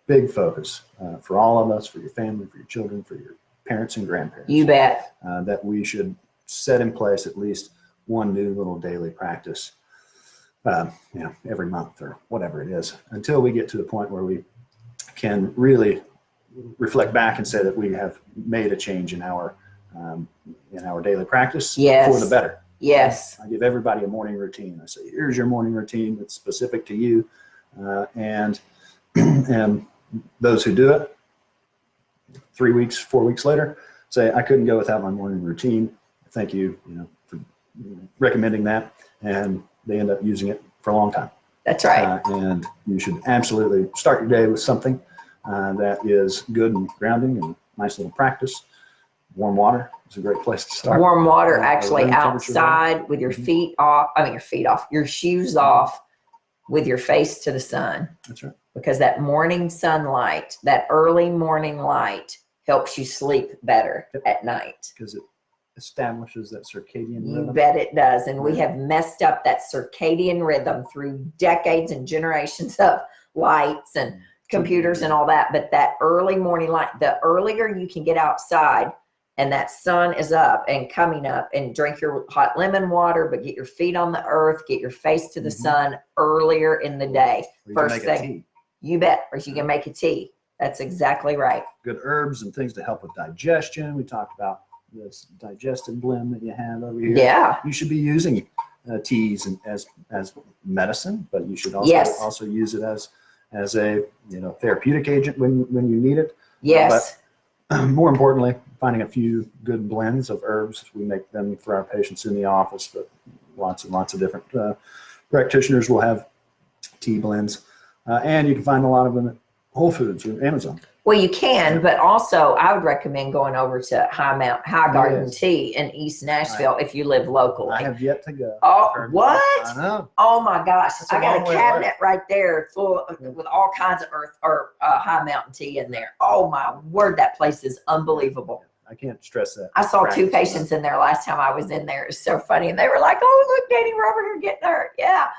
big focus for all of us, for your family, for your children, for your parents and grandparents. You bet. That we should set in place at least one new little daily practice, every month or whatever it is, until we get to the point where we can really reflect back and say that we have made a change in our daily practice for the better. Yes. I give everybody a morning routine. I say, here's your morning routine that's specific to you. And those who do it 3 weeks, 4 weeks later, say, I couldn't go without my morning routine. Thank you, for recommending that. And they end up using it for a long time. That's right. And you should absolutely start your day with something that is good and grounding and nice little practice. Warm water is a great place to start. Warm water, actually, room temperature outside with your feet off. Your shoes off, with your face to the sun. That's right. Because that morning sunlight, that early morning light, helps you sleep better at night. Because it establishes that circadian You rhythm. bet it does. And we have messed up that circadian rhythm through decades and generations of lights and computers and all that. But that early morning light, the earlier you can get outside and that sun is up and coming up, and drink your hot lemon water, but get your feet on the earth, get your face to the sun earlier in the day. Or you First can make a thing. tea. You bet. Or you can make a tea. That's exactly right. Good herbs and things to help with digestion. We talked about this digestive blend that you have over here. Yeah. You should be using teas and as medicine, but you should also Yes. also use it as a therapeutic agent when you need it. Yes. But more importantly, finding a few good blends of herbs. We make them for our patients in the office, but lots and lots of different practitioners will have tea blends, and you can find a lot of them at Whole Foods or Amazon. Well, you can, but also I would recommend going over to High Garden Yes. Tea in East Nashville if you live locally. I have yet to go. Oh, Heard what? I know. Oh my gosh! That's a I got long a way cabinet away. right there full with all kinds of high mountain tea in there. Oh my word, that place is unbelievable. I can't stress that. I saw two Practice patients in there last time I was in there. It's so funny, and they were like, "Oh, look, Dani, we're over here getting hurt." Yeah.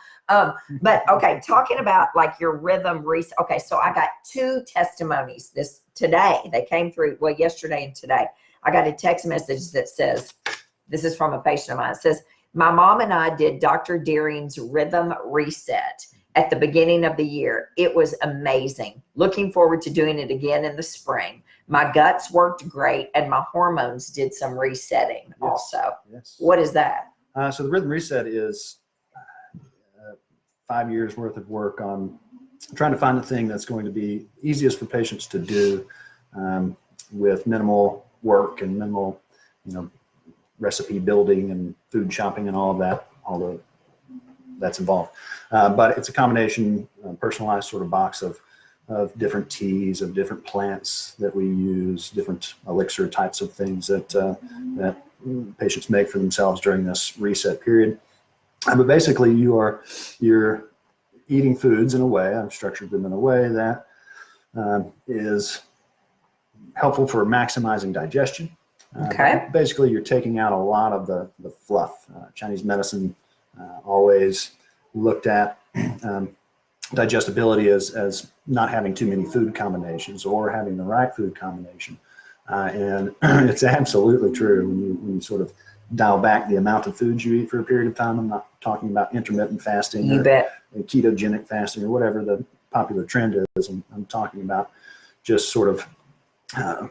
But okay, talking about like your rhythm reset. Okay, so I got 2 testimonies today. They came through yesterday and today. I got a text message that says, this is from a patient of mine. It says, my mom and I did Dr. Dearing's rhythm reset at the beginning of the year. It was amazing. Looking forward to doing it again in the spring. My guts worked great and my hormones did some resetting also. Yes. What is that? So the rhythm reset is 5 years worth of work on trying to find the thing that's going to be easiest for patients to do with minimal work and minimal, recipe building and food shopping and all of that, although that's involved. But it's a combination, personalized sort of box of different teas, of different plants that we use, different elixir types of things that patients make for themselves during this reset period. But basically, you're eating foods in a way, I've structured them in a way that is helpful for maximizing digestion. Okay. Basically, you're taking out a lot of the fluff. Chinese medicine always looked at digestibility as not having too many food combinations or having the right food combination. And it's absolutely true when you sort of dial back the amount of foods you eat for a period of time. I'm not talking about intermittent fasting You or bet. ketogenic fasting or whatever the popular trend is. I'm talking about just sort of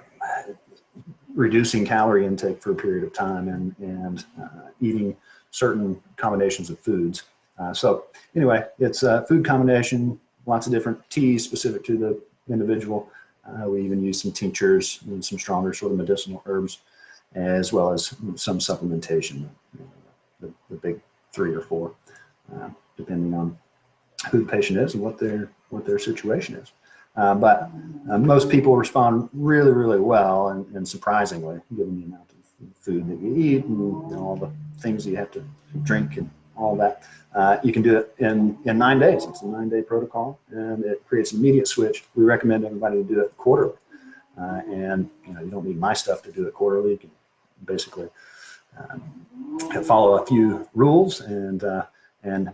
reducing calorie intake for a period of time and eating certain combinations of foods. So anyway, it's a food combination, lots of different teas specific to the individual. We even use some tinctures and some stronger sort of medicinal herbs, as well as some supplementation, the big 3 or 4, depending on who the patient is and what their situation is. But most people respond really, really well and surprisingly, given the amount of food that you eat and all the things you have to drink and all that. You can do it in 9 days. It's a 9-day protocol, and it creates an immediate switch. We recommend everybody to do it quarterly. And you don't need my stuff to do it quarterly. You can basically follow a few rules and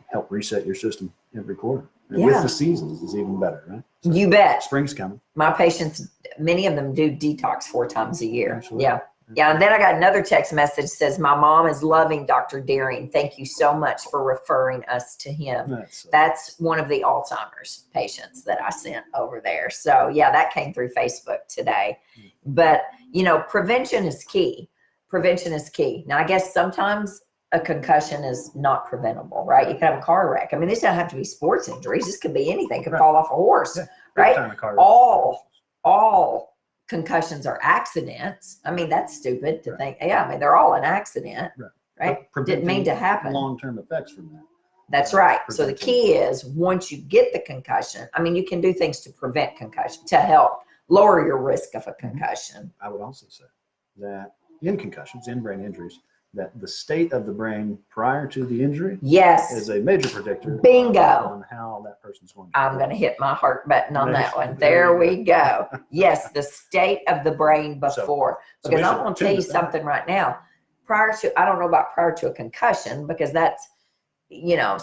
help reset your system every quarter. And with the seasons is even better, right? So You bet. spring's coming. My patients, many of them do detox 4 times a year. Absolutely. Yeah. Yeah. And then I got another text message that says, my mom is loving Dr. Dearing. Thank you so much for referring us to him. That's one of the Alzheimer's patients that I sent over there. So yeah, that came through Facebook today. But prevention is key. Prevention is key. Now, I guess sometimes a concussion is not preventable, right? You could have a car wreck. I mean, these don't have to be sports injuries. This could be anything. Could fall off a horse, right? All concussions are accidents. I mean, that's stupid to think. Yeah, I mean, they're all an accident, right? Didn't mean to happen. Long-term effects from that. That's right. So the key is once you get the concussion, I mean, you can do things to prevent concussion, to help lower your risk of a concussion. I would also say that in concussions, in brain injuries, that the state of the brain prior to the injury is a major predictor on how that person's going to I'm going to hit my heart button on that one. There we go. Yes, the state of the brain before. Because I'm going to tell you something right now. I don't know about prior to a concussion, because that's,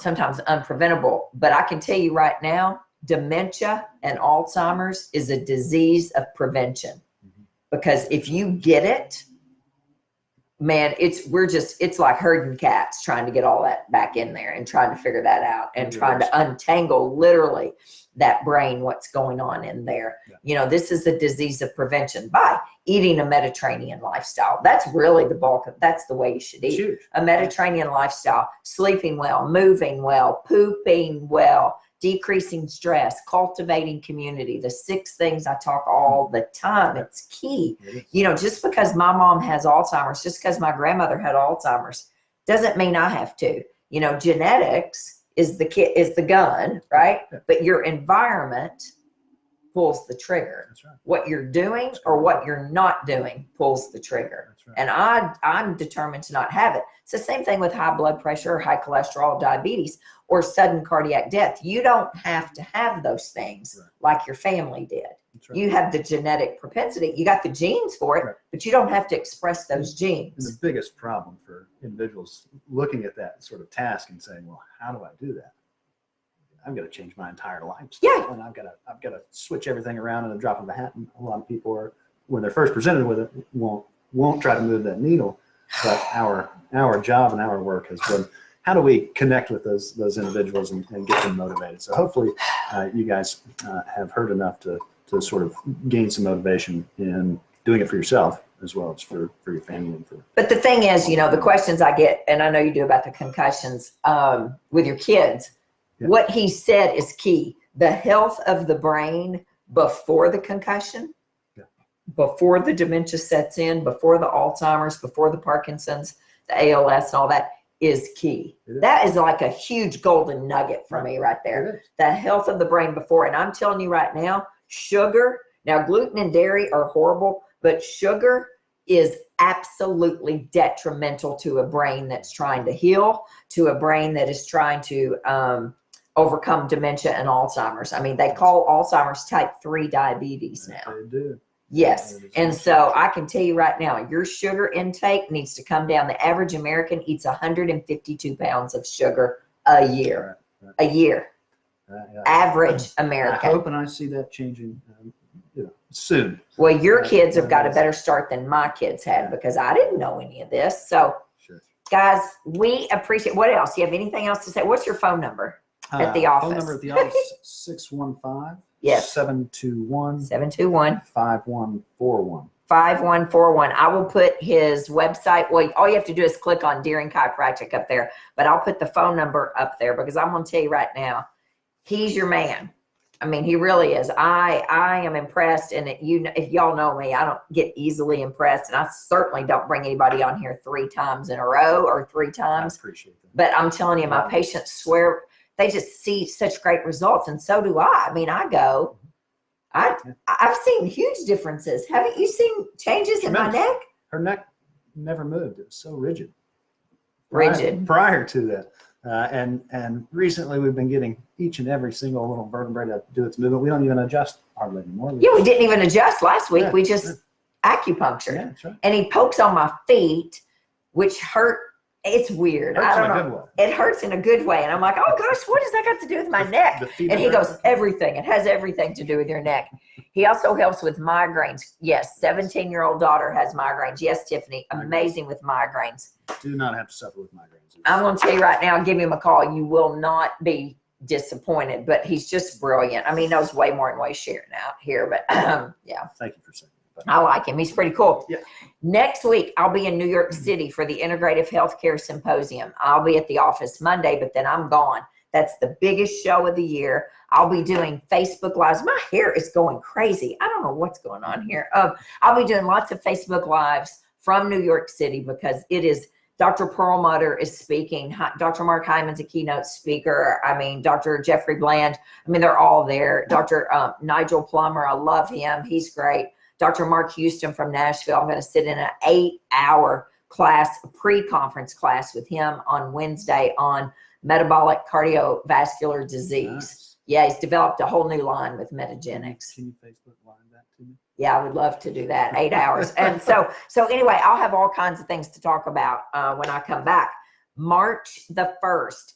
sometimes unpreventable. But I can tell you right now, dementia and Alzheimer's is a disease of prevention. Because if you get it, man, it's like herding cats trying to get all that back in there and trying to figure that out and trying to untangle literally that brain, what's going on in there. Yeah. This is a disease of prevention by eating a Mediterranean lifestyle. That's really the bulk of, that's the way you should eat. Huge. A Mediterranean lifestyle, sleeping well, moving well, pooping well, decreasing stress, cultivating community, the 6 things I talk all the time. It's key. Just because my mom has Alzheimer's, just because my grandmother had Alzheimer's, doesn't mean I have to. Genetics is the gun, right? Yeah. But your environment pulls the trigger. That's right. What you're doing or what you're not doing pulls the trigger. That's right. And I'm determined to not have it. It's the same thing with high blood pressure, high cholesterol, diabetes, or sudden cardiac death. You don't have to have those things like your family did. Right. You have the genetic propensity. You got the genes for it, but you don't have to express those genes. And the biggest problem for individuals looking at that sort of task and saying, well, how do I do that? I've got to change my entire lifestyle. Yeah. And I've got to switch everything around in a drop of a hat. And a lot of people are, when they're first presented with it, won't try to move that needle. But our job and our work has been, how do we connect with those individuals and get them motivated? So hopefully you guys have heard enough to sort of gain some motivation in doing it for yourself as well as for your family and for. But the thing is, the questions I get, and I know you do about the concussions with your kids, what he said is key. The health of the brain before the concussion, before the dementia sets in, before the Alzheimer's, before the Parkinson's, the ALS and all that is key. That is like a huge golden nugget for me right there. The health of the brain before. And I'm telling you right now, sugar, now gluten and dairy are horrible, but sugar is absolutely detrimental to a brain that's trying to heal, to a brain that is trying to overcome dementia and Alzheimer's. I mean, they call Alzheimer's type 3 diabetes now. They do. Yes. And so I can tell you right now, your sugar intake needs to come down. The average American eats 152 pounds of sugar a year. A year. Average American. I hope and I see that changing soon. Well, your kids have got a better start than my kids had because I didn't know any of this. So, guys, we appreciate. What else? Do you have anything else to say? What's your phone number at the office? Phone number at the office, 615. Yes. 721. 5141. 5141. I will put his website. Well, all you have to do is click on Dearing Chiropractic up there, but I'll put the phone number up there because I'm going to tell you right now, he's your man. I mean, he really is. I am impressed. And if y'all know me, I don't get easily impressed. And I certainly don't bring anybody on here 3 times in a row or 3 times. I appreciate that. But I'm telling you, my patients swear they just see such great results. And so do I. I mean, I've seen huge differences. Haven't you seen changes in my neck? Her neck never moved. It was so rigid. Rigid. Prior to that. And recently we've been getting each and every single little vertebrae to do its movement. We don't even adjust hardly anymore. We didn't even adjust last week. We just acupuncture. Yeah, that's right. And he pokes on my feet, which hurt. It's weird. It hurts I don't in a know. good way. It hurts in a good way. And I'm like, oh gosh, what does that got to do with my neck? And he goes, everything. It has everything to do with your neck. He also helps with migraines. Yes, 17-year-old daughter has migraines. Yes, Tiffany, amazing with migraines. Do not have to suffer with migraines. I'm going to tell you right now, give him a call. You will not be disappointed, but he's just brilliant. I mean, he knows way more than what he's sharing out here, but yeah. Thank you for saying that. I like him. He's pretty cool. Yeah. Next week, I'll be in New York City for the Integrative Healthcare Symposium. I'll be at the office Monday, but then I'm gone. That's the biggest show of the year. I'll be doing Facebook Lives. My hair is going crazy. I don't know what's going on here. I'll be doing lots of Facebook Lives from New York City because it is Dr. Perlmutter is speaking. Dr. Mark Hyman's a keynote speaker. I mean, Dr. Jeffrey Bland. I mean, they're all there. Dr. Nigel Plummer, I love him. He's great. Dr. Mark Houston from Nashville. I'm going to sit in an 8-hour class, a pre-conference class with him on Wednesday on metabolic cardiovascular disease. Nice. Yeah, he's developed a whole new line with Metagenics. Can you Facebook Live that to me? Yeah, I would love to do that. 8 hours. And so anyway, I'll have all kinds of things to talk about when I come back. March the 1st,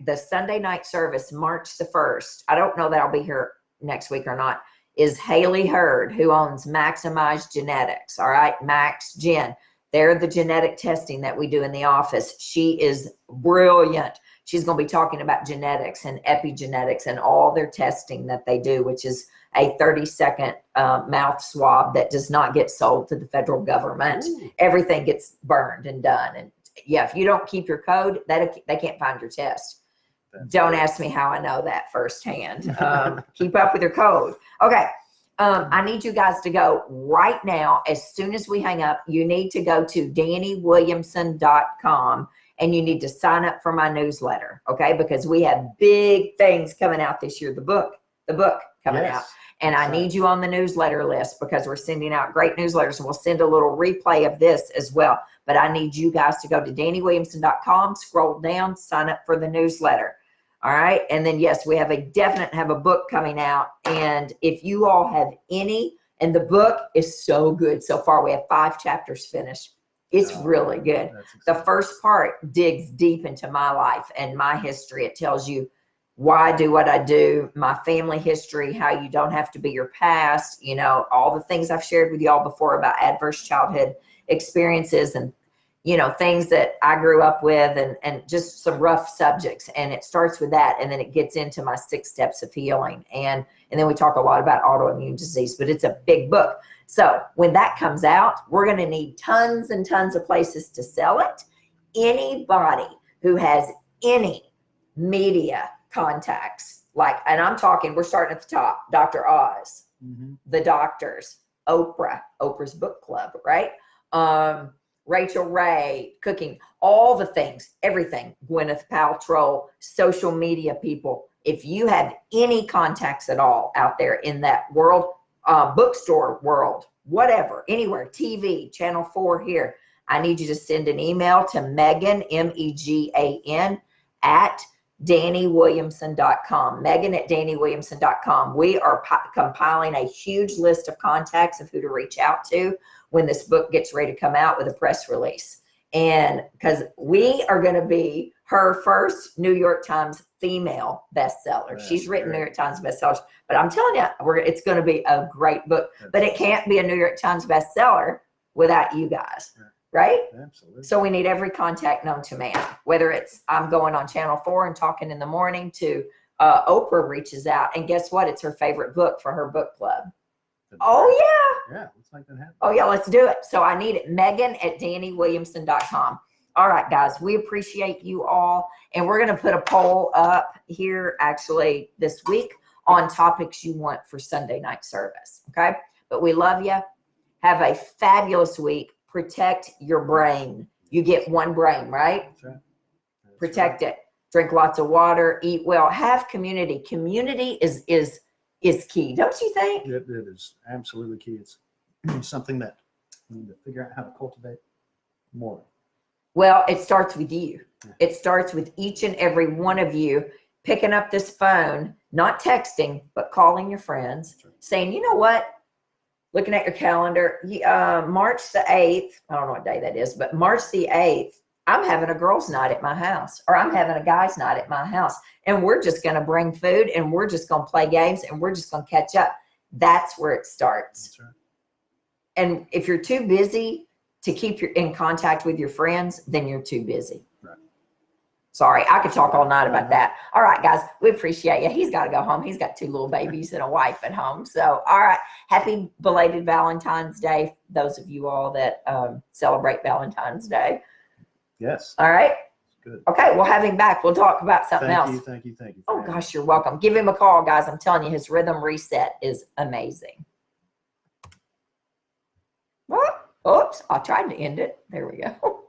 the Sunday night service, March the 1st. I don't know that I'll be here next week or not. Is Haley Hurd, who owns Maximize Genetics. All right, Max Gen. They're the genetic testing that we do in the office. She is brilliant. She's going to be talking about genetics and epigenetics and all their testing that they do, which is a 30-second mouth swab that does not get sold to the federal government. Ooh. Everything gets burned and done. And yeah, if you don't keep your code, they can't find your test. Don't ask me how I know that firsthand. Keep up with your code. Okay. I need you guys to go right now. As soon as we hang up, you need to go to DaniWilliamson.com and you need to sign up for my newsletter. Okay. Because we have big things coming out this year. The book coming out. And I need you on the newsletter list because we're sending out great newsletters, and we'll send a little replay of this as well. But I need you guys to go to DaniWilliamson.com, scroll down, sign up for the newsletter. All right. And then, yes, we have a book coming out. And if you all have any, and the book is so good so far, we have 5 chapters finished. It's really good. The first part digs deep into my life and my history. It tells you why I do what I do, my family history, how you don't have to be your past, you know, all the things I've shared with y'all before about adverse childhood experiences and, you know, things that I grew up with and just some rough subjects. And it starts with that. And then it gets into my 6 steps of healing. And then we talk a lot about autoimmune disease, but it's a big book. So when that comes out, we're going to need tons and tons of places to sell it. Anybody who has any media contacts, and I'm talking, we're starting at the top, Dr. Oz, the doctors, Oprah's book club, right? Rachel Ray, cooking, all the things, everything, Gwyneth Paltrow, social media people. If you have any contacts at all out there in that world, bookstore world, whatever, anywhere, TV, Channel 4 here, I need you to send an email to Megan, MEGAN, at DaniWilliamson.com. Megan at DaniWilliamson.com. We are compiling a huge list of contacts of who to reach out to when this book gets ready to come out with a press release. And because we are going to be her first New York Times female bestseller. She's written New York Times bestsellers, but I'm telling you, it's going to be a great book. But it can't be a New York Times bestseller without you guys. Right? Absolutely. So we need every contact known to man, whether it's I'm going on Channel 4 and talking in the morning to Oprah reaches out. And guess what? It's her favorite book for her book club. Oh, yeah. Yeah, let's make that happen. Oh, yeah, let's do it. So I need it. Megan at DaniWilliamson.com. All right, guys, we appreciate you all. And we're going to put a poll up here actually this week on topics you want for Sunday night service. Okay? But we love you. Have a fabulous week. Protect your brain. You get one brain, right? That's right. Protect it. Drink lots of water. Eat well. Have community. Community is key, don't you think? It is absolutely key. It's something that we need to figure out how to cultivate more. Well, it starts with you. It starts with each and every one of you picking up this phone, not texting, but calling your friends, saying, you know what? Looking at your calendar, March the 8th, I don't know what day that is, but March the 8th, I'm having a girls' night at my house, or I'm having a guys' night at my house, and we're just going to bring food, and we're just going to play games, and we're just going to catch up. That's where it starts. That's right. And if you're too busy to keep in contact with your friends, then you're too busy. Right. Sorry, I could talk all night about that. All right, guys, we appreciate you. He's got to go home. He's got 2 little babies and a wife at home. So, all right, happy belated Valentine's Day, those of you all that celebrate Valentine's Day. Yes. All right. Good. Okay, we'll have him back. We'll talk about something else. Thank you. Oh, gosh, you're welcome. Give him a call, guys. I'm telling you, his rhythm reset is amazing. What? Oops, I tried to end it. There we go.